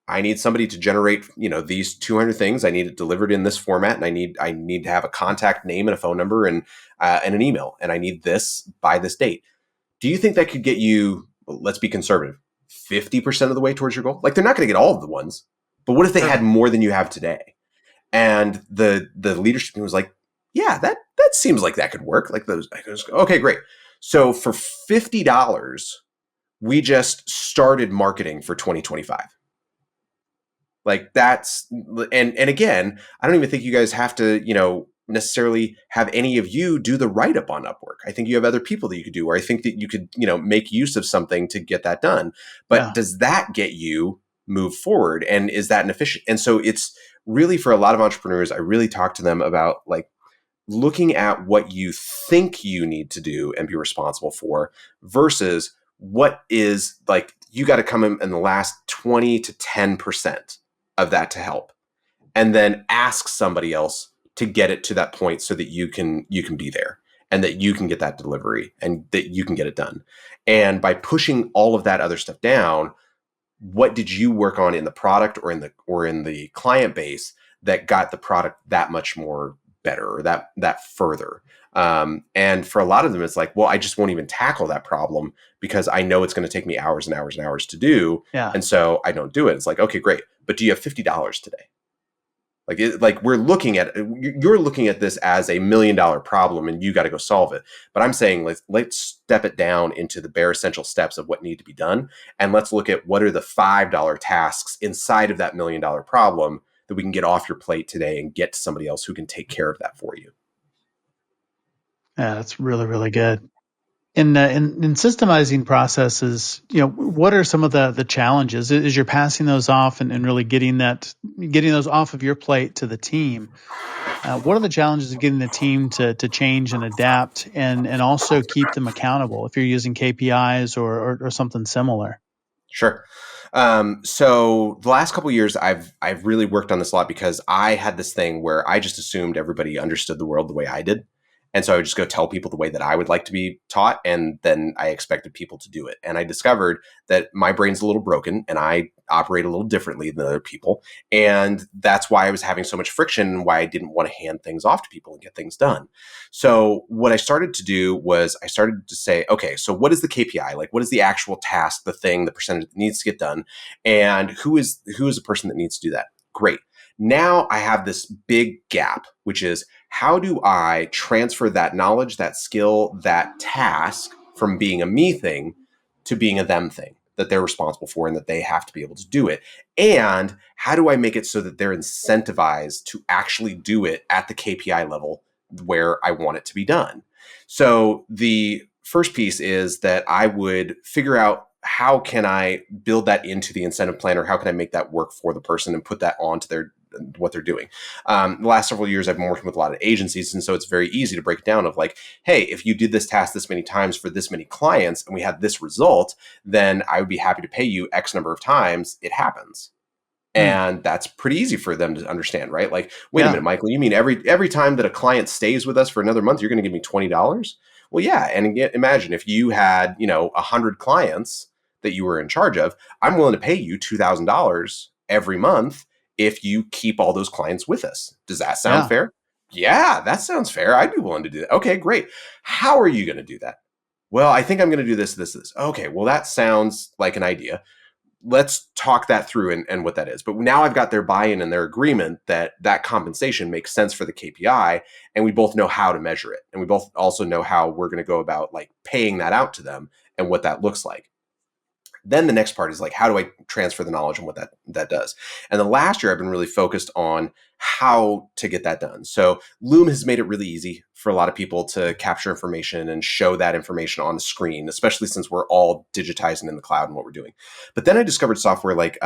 I need somebody to generate, these 200 things. I need it delivered in this format, and I need to have a contact name and a phone number and an email, and I need this by this date. Do you think that could get you, let's be conservative, 50% of the way towards your goal? Like they're not going to get all of the ones, but what if they had Sure. more than you have today?" And the leadership team was like, "Yeah, that seems like that could work." Like those, I goes, "Okay, great." So for $50, we just started marketing for 2025. Like that's, and again, I don't even think you guys have to, necessarily have any of you do the write up on Upwork. I think you have other people that you could do, or I think that you could, make use of something to get that done. But Yeah. does that get you move forward? And is that an efficient? And so it's really, for a lot of entrepreneurs, I really talk to them about like looking at what you think you need to do and be responsible for versus what is like, you got to come in the last 20 to 10% of that to help, and then ask somebody else to get it to that point so that you can be there and that you can get that delivery and that you can get it done. And by pushing all of that other stuff down, what did you work on in the product or in the client base that got the product that much more better, or that further? And for a lot of them, it's like, well, I just won't even tackle that problem because I know it's going to take me hours and hours and hours to do. Yeah. And so I don't do it. It's like, okay, great. But do you have $50 today? Like we're looking at, you're looking at this as $1 million problem and you got to go solve it. But I'm saying let's step it down into the bare essential steps of what need to be done. And let's look at what are the $5 tasks inside of that $1 million problem that we can get off your plate today and get to somebody else who can take care of that for you. Yeah, that's really, really good. In systemizing processes, what are some of the challenges as you're passing those off and really getting those off of your plate to the team? What are the challenges of getting the team to change and adapt and also keep them accountable if you're using KPIs or something similar? Sure. So the last couple of years, I've really worked on this a lot because I had this thing where I just assumed everybody understood the world the way I did. And so I would just go tell people the way that I would like to be taught. And then I expected people to do it. And I discovered that my brain's a little broken and I operate a little differently than other people. And that's why I was having so much friction and why I didn't want to hand things off to people and get things done. So what I started to do was I started to say, okay, so what is the KPI? Like, what is the actual task, the thing, the percentage that needs to get done? And who is the person that needs to do that? Great. Now I have this big gap, which is how do I transfer that knowledge, that skill, that task from being a me thing to being a them thing that they're responsible for and that they have to be able to do it? And how do I make it so that they're incentivized to actually do it at the KPI level where I want it to be done? So the first piece is that I would figure out how can I build that into the incentive plan, or how can I make that work for the person and put that onto their what they're doing. The last several years, I've been working with a lot of agencies, and so it's very easy to break it down of like, hey, if you did this task this many times for this many clients and we had this result, then I would be happy to pay you X number of times. It happens. And that's pretty easy for them to understand, right? Like, wait a minute, Michael, you mean every time that a client stays with us for another month, you're going to give me $20? Well, yeah. And again, imagine if you had, 100 clients that you were in charge of, I'm willing to pay you $2,000 every month if you keep all those clients with us. Does that sound fair? Yeah, that sounds fair. I'd be willing to do that. Okay, great. How are you going to do that? Well, I think I'm going to do this, this, this. Okay, well, that sounds like an idea. Let's talk that through and what that is. But now I've got their buy-in and their agreement that that compensation makes sense for the KPI, and we both know how to measure it. And we both also know how we're going to go about like paying that out to them and what that looks like. Then the next part is like, how do I transfer the knowledge and what that does? And the last year I've been really focused on how to get that done. So Loom has made it really easy for a lot of people to capture information and show that information on the screen, especially since we're all digitizing in the cloud and what we're doing. But then I discovered software like,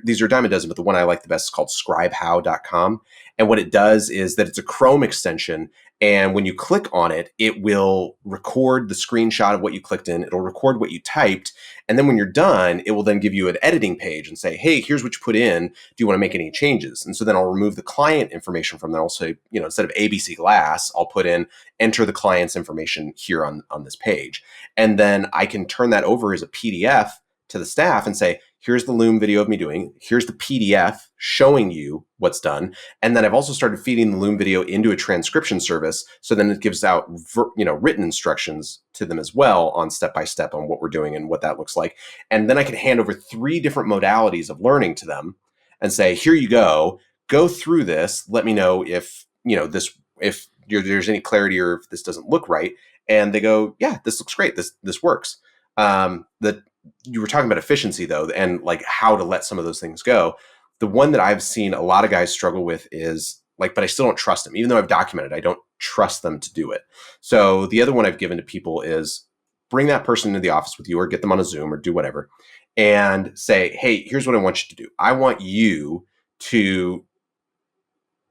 these are a dime a dozen, but the one I like the best is called scribehow.com. And what it does is that it's a Chrome extension. And when you click on it, it will record the screenshot of what you clicked in. It'll record what you typed. And then when you're done, it will then give you an editing page and say, hey, here's what you put in. Do you want to make any changes? And so then I'll remove the client information from there. I'll say, instead of ABC Glass, I'll put in enter the client's information here on this page. And then I can turn that over as a PDF to the staff and say, here's the Loom video of me doing, here's the PDF showing you what's done. And then I've also started feeding the Loom video into a transcription service. So then it gives out, written instructions to them as well on step-by-step on what we're doing and what that looks like. And then I can hand over 3 different modalities of learning to them and say, here you go through this. Let me know if, if there's any clarity or if this doesn't look right. And they go, yeah, this looks great. This works. You were talking about efficiency though, and like how to let some of those things go. The one that I've seen a lot of guys struggle with is like, but I still don't trust them. Even though I've documented, I don't trust them to do it. So the other one I've given to people is bring that person into the office with you or get them on a Zoom or do whatever and say, hey, here's what I want you to do. I want you to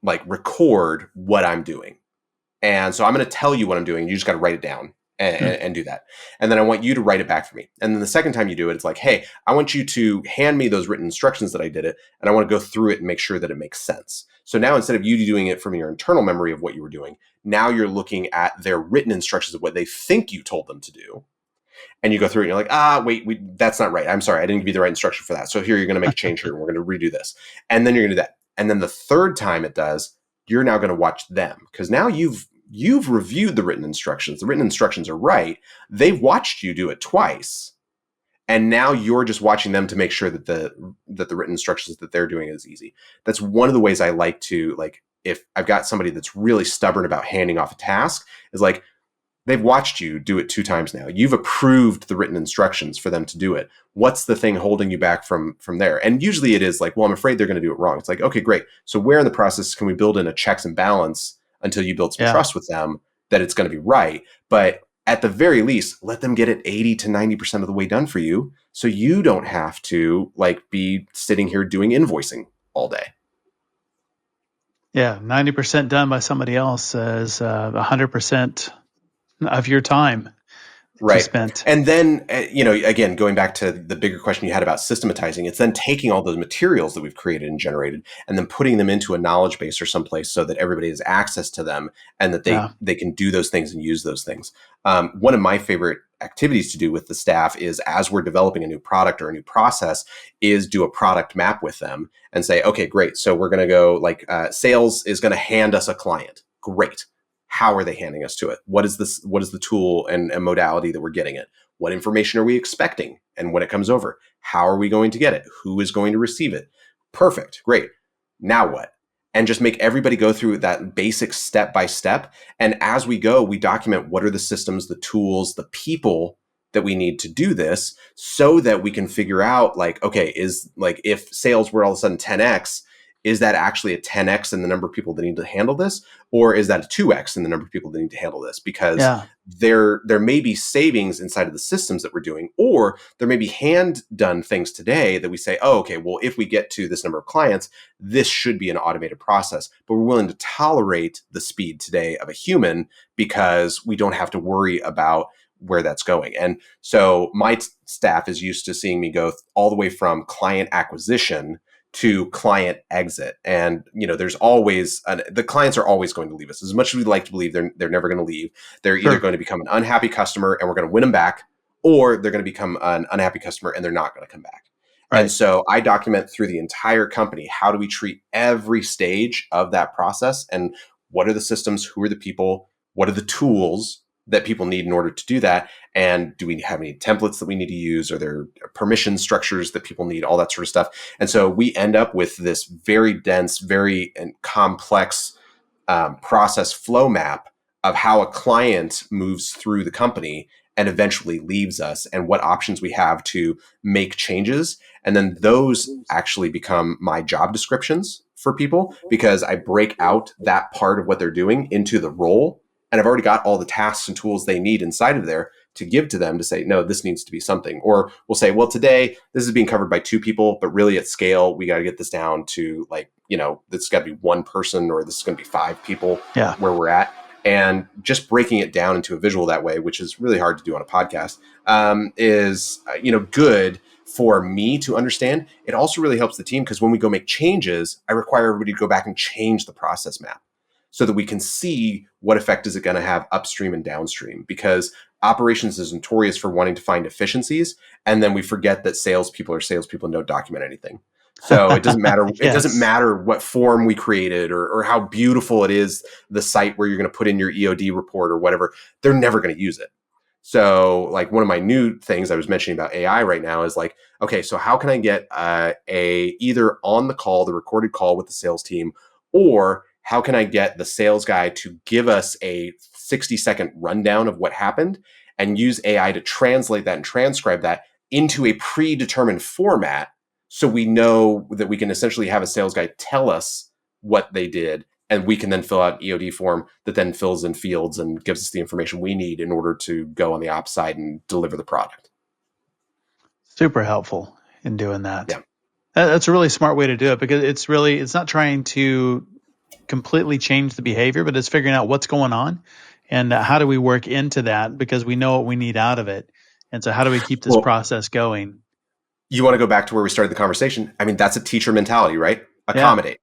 like record what I'm doing. And so I'm going to tell you what I'm doing. You just got to write it down and do that. And then I want you to write it back for me. And then the second time you do it, it's like, hey, I want you to hand me those written instructions that I did it. And I want to go through it and make sure that it makes sense. So now instead of you doing it from your internal memory of what you were doing, now you're looking at their written instructions of what they think you told them to do. And you go through it and you're like, wait, that's not right. I'm sorry. I didn't give you the right instruction for that. So here, you're going to make a change here. And we're going to redo this. And then you're going to do that. And then the third time it does, you're now going to watch them because now you've reviewed the written instructions. The written instructions are right. They've watched you do it twice. And now you're just watching them to make sure that the written instructions that they're doing is easy. That's one of the ways I like to, like, if I've got somebody that's really stubborn about handing off a task, is like, they've watched you do it 2 times now. You've approved the written instructions for them to do it. What's the thing holding you back from there? And usually it is like, well, I'm afraid they're going to do it wrong. It's like, okay, great. So where in the process can we build in a checks and balance until you build some trust with them that it's going to be right? But at the very least, let them get it 80 to 90% of the way done for you. So you don't have to like be sitting here doing invoicing all day. Yeah. 90% done by somebody else is 100% of your time that you Right. spent. And then, again, going back to the bigger question you had about systematizing, it's then taking all those materials that we've created and generated and then putting them into a knowledge base or someplace so that everybody has access to them and that Yeah, they can do those things and use those things. One of my favorite activities to do with the staff is as we're developing a new product or a new process is do a product map with them and say, okay, great. So we're going to go sales is going to hand us a client. Great. How are they handing us to it? What is this? What is the tool and modality that we're getting it? What information are we expecting? And when it comes over, how are we going to get it? Who is going to receive it? Perfect. Great. Now what? And just make everybody go through that basic step by step. And as we go, we document what are the systems, the tools, the people that we need to do this so that we can figure out okay, if sales were all of a sudden 10x, is that actually a 10x in the number of people that need to handle this? Or is that a 2x in the number of people that need to handle this? Because yeah, there may be savings inside of the systems that we're doing, or there may be hand done things today that we say, oh, okay, well, if we get to this number of clients, this should be an automated process. But we're willing to tolerate the speed today of a human because we don't have to worry about where that's going. And so my staff is used to seeing me go all the way from client acquisition to client exit. And there's always the clients are always going to leave us. As much as we'd like to believe they're never going to leave, they're either sure. going to become an unhappy customer and we're going to win them back, or they're going to become an unhappy customer and they're not going to come back. And Right. so I document through the entire company, how do we treat every stage of that process, and what are the systems, who are the people, what are the tools that people need in order to do that, and do we have any templates that we need to use, are there permission structures that people need, all that sort of stuff. And so we end up with this very dense, very complex process flow map of how a client moves through the company and eventually leaves us, and what options we have to make changes. And then those actually become my job descriptions for people, because I break out that part of what they're doing into the role. And I've already got all the tasks and tools they need inside of there to give to them to say, no, this needs to be something. Or we'll say, well, today this is being covered by 2 people, but really at scale, we got to get this down to this has got to be 1 person, or this is going to be 5 people Yeah, where we're at. And just breaking it down into a visual that way, which is really hard to do on a podcast, is good for me to understand. It also really helps the team, because when we go make changes, I require everybody to go back and change the process map so that we can see what effect is it going to have upstream and downstream, because operations is notorious for wanting to find efficiencies. And then we forget that salespeople are salespeople and don't document anything. So it doesn't matter. It doesn't yes, matter what form we created, or how beautiful it is, the site where you're going to put in your EOD report or whatever. They're never going to use it. So one of my new things I was mentioning about AI right now is okay, so how can I get either on the call, the recorded call with the sales team, or how can I get the sales guy to give us a 60-second rundown of what happened, and use AI to translate that and transcribe that into a predetermined format, so we know that we can essentially have a sales guy tell us what they did, and we can then fill out EOD form that then fills in fields and gives us the information we need in order to go on the ops side and deliver the product. super helpful in doing that. Yeah. That's a really smart way to do it, because it's not trying to completely change the behavior, but it's figuring out what's going on and how do we work into that, because we know what we need out of it. And so how do we keep this Well, process going? you want to go back to where we started the conversation. I mean, that's a teacher mentality, right? Yeah. Accommodate.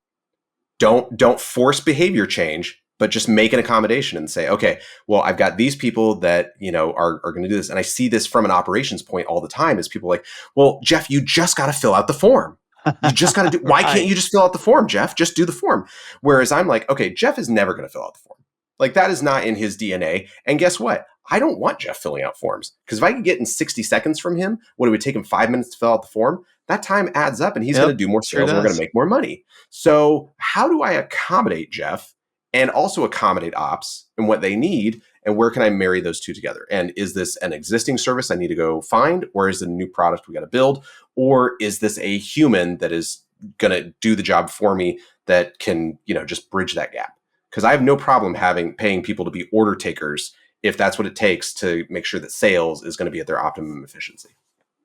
Don't force behavior change, but just make an accommodation and say, okay, well, I've got these people that are going to do this, and I see this from an operations point all the time. Is people well, Jeff, you just got to fill out the form. You just got to do. Why can't Right. you just fill out the form, Jeff? Just do the form. Whereas I'm okay, Jeff is never going to fill out the form. That is not in his DNA. And guess what? I don't want Jeff filling out forms, because if I could get in 60 seconds from him, what it would take him 5 minutes to fill out the form, that time adds up, and he's going Yep. to do more Sure sales, and we're going does. to make more money. So how do I accommodate Jeff and also accommodate ops and what they need? And where can I marry those two together? And is this an existing service I need to go find, or is it a new product we got to build? Or is this a human that is going to do the job for me that can, just bridge that gap? Because I have no problem paying people to be order takers if that's what it takes to make sure that sales is going to be at their optimum efficiency.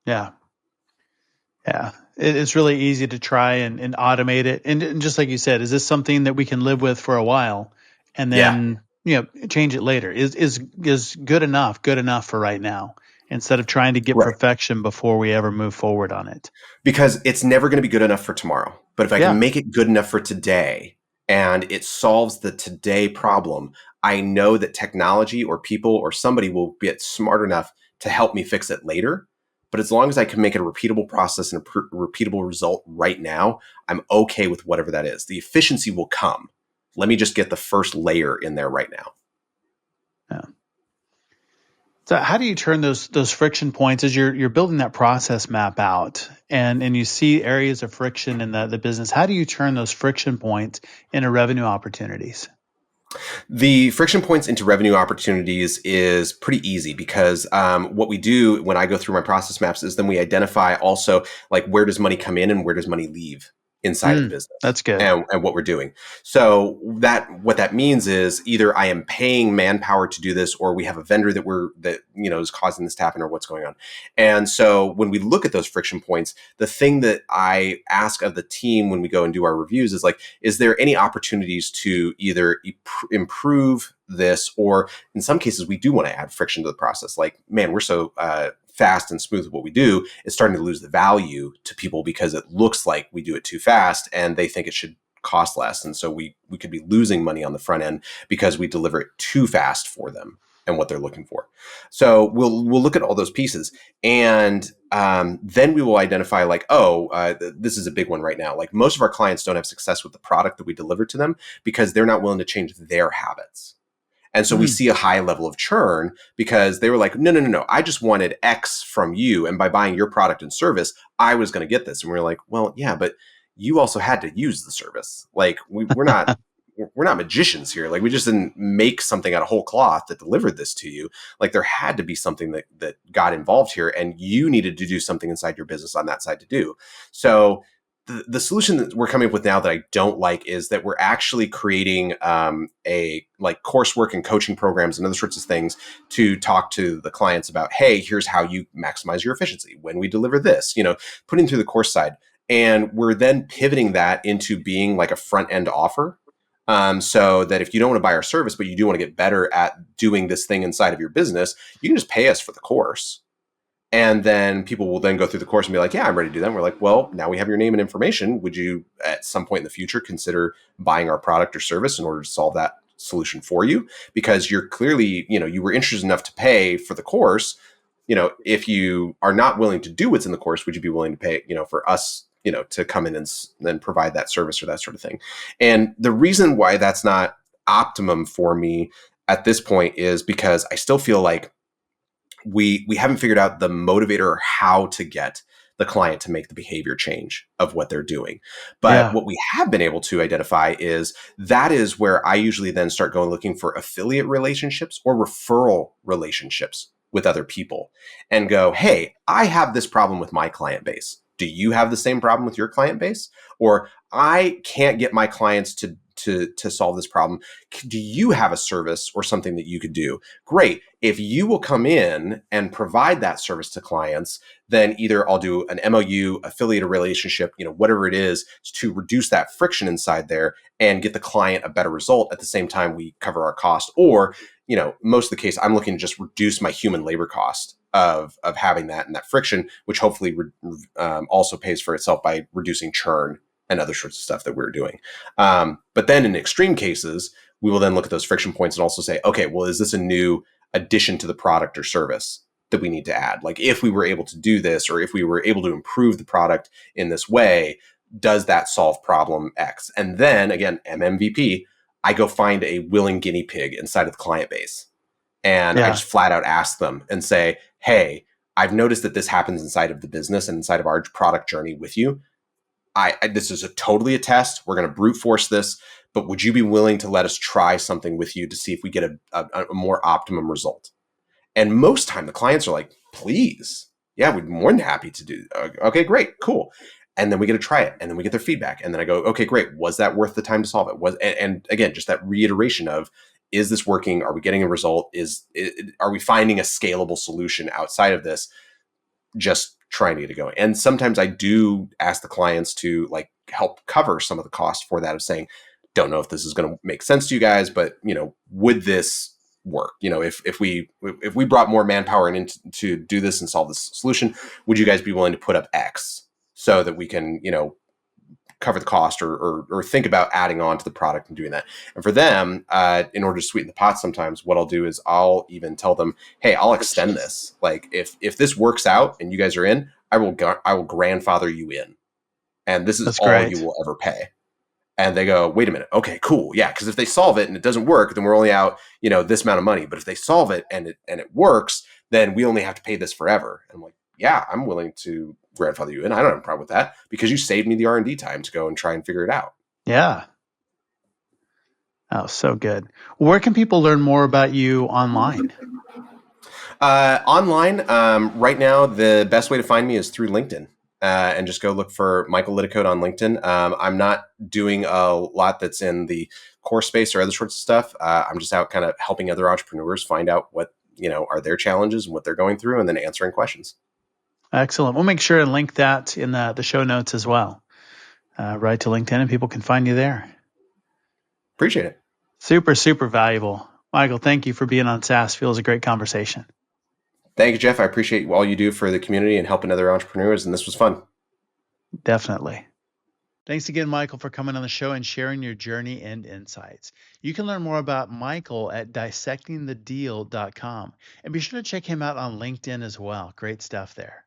Yeah. Yeah. It's really easy to try and automate it. And just like you said, is this something that we can live with for a while? And Yeah. then, change it later. Is good enough for right now, instead of trying to get Right. perfection before we ever move forward on it. Because it's never going to be good enough for tomorrow. But if I Yeah. can make it good enough for today and it solves the today problem, I know that technology or people or somebody will get smart enough to help me fix it later. But as long as I can make it a repeatable process and a repeatable result right now, I'm okay with whatever that is. The efficiency will come. Let me just get the first layer in there right now. Yeah. So how do you turn those friction points as you're building that process map out, and you see areas of friction in the business? How do you turn those friction points into revenue opportunities? The friction points into revenue opportunities is pretty easy because what we do when I go through my process maps is then we identify also like where does money come in and where does money leave inside of the business That's good. and what we're doing. So what that means is either I am paying manpower to do this or we have a vendor that is causing this to happen or what's going on. And so when we look at those friction points, the thing that I ask of the team when we go and do our reviews is like, is there any opportunities to either improve this, or in some cases we do want to add friction to the process? Like, man, we're so fast and smooth with what we do, it's starting to lose the value to people because it looks like we do it too fast and they think it should cost less. And so we could be losing money on the front end because we deliver it too fast for them and what they're looking for. So we'll look at all those pieces, and then we will identify like, this is a big one right now. Like most of our clients don't have success with the product that we deliver to them because they're not willing to change their habits. And so we see a high level of churn because they were like, no. I just wanted X from you. And by buying your product and service, I was going to get this. And we're like, well, yeah, but you also had to use the service. Like we're not magicians here. Like we just didn't make something out of whole cloth that delivered this to you. Like there had to be something that got involved here, and you needed to do something inside your business on that side to do. So the solution that we're coming up with now that I don't like is that we're actually creating a like coursework and coaching programs and other sorts of things to talk to the clients about, hey, here's how you maximize your efficiency when we deliver this, putting through the course side. And we're then pivoting that into being like a front end offer. So that if you don't want to buy our service, but you do want to get better at doing this thing inside of your business, you can just pay us for the course. And then people will then go through the course and be like, yeah, I'm ready to do that. And we're like, well, now we have your name and information. Would you at some point in the future consider buying our product or service in order to solve that solution for you? Because you're clearly, you were interested enough to pay for the course. If you are not willing to do what's in the course, would you be willing to pay, for us, to come in and then provide that service or that sort of thing? And the reason why that's not optimum for me at this point is because I still feel like we haven't figured out the motivator or how to get the client to make the behavior change of what they're doing. But Yeah. what we have been able to identify is that is where I usually then start going looking for affiliate relationships or referral relationships with other people and go, hey, I have this problem with my client base. Do you have the same problem with your client base? Or I can't get my clients to solve this problem. Do you have a service or something that you could do? Great. If you will come in and provide that service to clients, then either I'll do an MOU, affiliate relationship, whatever it is, to reduce that friction inside there and get the client a better result. At the same time, we cover our cost. Or, most of the case, I'm looking to just reduce my human labor cost of having that and that friction, which hopefully also pays for itself by reducing churn and other sorts of stuff that we're doing. But then in extreme cases, we will then look at those friction points and also say, okay, well, is this a new addition to the product or service that we need to add? Like if we were able to do this, or if we were able to improve the product in this way, does that solve problem X? And then again, MMVP, I go find a willing guinea pig inside of the client base. And I just flat out ask them and say, hey, I've noticed that this happens inside of the business and inside of our product journey with you. This is totally a test. We're going to brute force this, but would you be willing to let us try something with you to see if we get a more optimum result? And most time the clients are like, please, yeah, we'd be more than happy to do. Okay, great, cool. And then we get to try it, and then we get their feedback, and then I go, okay, great. Was that worth the time to solve it? And again, just that reiteration of, is this working? Are we getting a result? Are we finding a scalable solution outside of this? Just trying to get it going. And sometimes I do ask the clients to like help cover some of the cost for that, of saying, don't know if this is going to make sense to you guys, but would this work? If we brought more manpower in to do this and solve this solution, would you guys be willing to put up X so that we can cover the cost or think about adding on to the product and doing that? And for them, in order to sweeten the pot, sometimes what I'll do is I'll even tell them, hey, I'll extend this. Like if this works out and you guys are in, I will grandfather you in, and this is That's all great. you will ever pay. And they go, wait a minute. Okay, cool. Yeah. Because if they solve it and it doesn't work, then we're only out, this amount of money. But if they solve it and it works, then we only have to pay this forever. And I'm like, yeah, I'm willing to grandfather you in. I don't have a problem with that because you saved me the R&D time to go and try and figure it out. Yeah. Oh, so good. Where can people learn more about you online? Online, right now, the best way to find me is through LinkedIn. And just go look for Michael Liddicoat on LinkedIn. I'm not doing a lot that's in the course space or other sorts of stuff. I'm just out kind of helping other entrepreneurs find out what are their challenges and what they're going through, and then answering questions. Excellent. We'll make sure and link that in the show notes as well. Right to LinkedIn, and people can find you there. Appreciate it. Super, super valuable. Michael, thank you for being on SaaS Fuel. It was a great conversation. Thank you, Jeff. I appreciate all you do for the community and helping other entrepreneurs, and this was fun. Definitely. Thanks again, Michael, for coming on the show and sharing your journey and insights. You can learn more about Michael at dissectingthedeal.com, and be sure to check him out on LinkedIn as well. Great stuff there.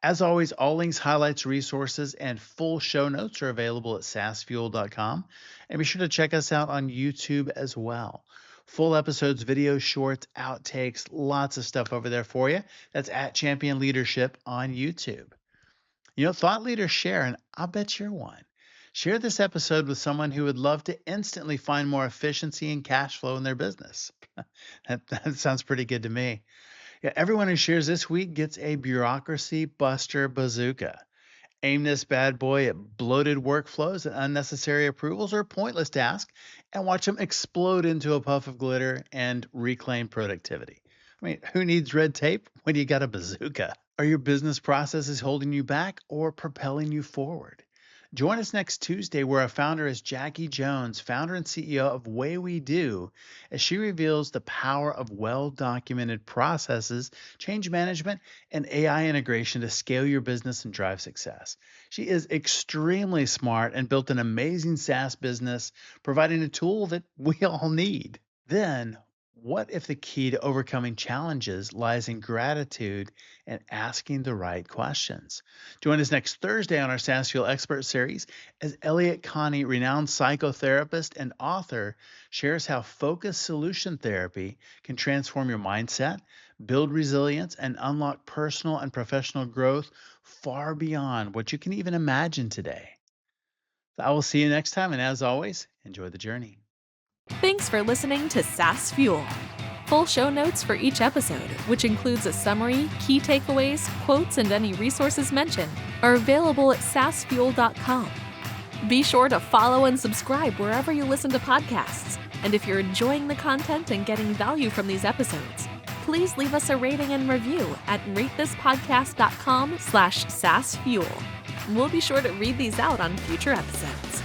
As always, all links, highlights, resources, and full show notes are available at saasfuel.com. And be sure to check us out on YouTube as well. Full episodes, videos, shorts, outtakes, lots of stuff over there for you. That's at Champion Leadership on YouTube. Thought leaders share, and I'll bet you're one. Share this episode with someone who would love to instantly find more efficiency and cash flow in their business. That sounds pretty good to me. Yeah, everyone who shares this week gets a bureaucracy buster bazooka. Aim this bad boy at bloated workflows and unnecessary approvals or pointless tasks, and watch them explode into a puff of glitter and reclaim productivity. I mean, who needs red tape when you got a bazooka? Are your business processes holding you back or propelling you forward? Join us next Tuesday, where our founder is Jackie Jones, founder and CEO of Way We Do, as she reveals the power of well-documented processes, change management, and AI integration to scale your business and drive success. She is extremely smart and built an amazing SaaS business, providing a tool that we all need. Then, what if the key to overcoming challenges lies in gratitude and asking the right questions? Join us next Thursday on our SaaS Fuel Expert Series as Elliot Connie, renowned psychotherapist and author, shares how focused solution therapy can transform your mindset, build resilience, and unlock personal and professional growth far beyond what you can even imagine today. I will see you next time, and as always, enjoy the journey. Thanks for listening to SaaS Fuel. Full show notes for each episode, which includes a summary, key takeaways, quotes, and any resources mentioned, are available at saasfuel.com. Be sure to follow and subscribe wherever you listen to podcasts. And if you're enjoying the content and getting value from these episodes, please leave us a rating and review at ratethispodcast.com/SaaSfuel. We'll be sure to read these out on future episodes.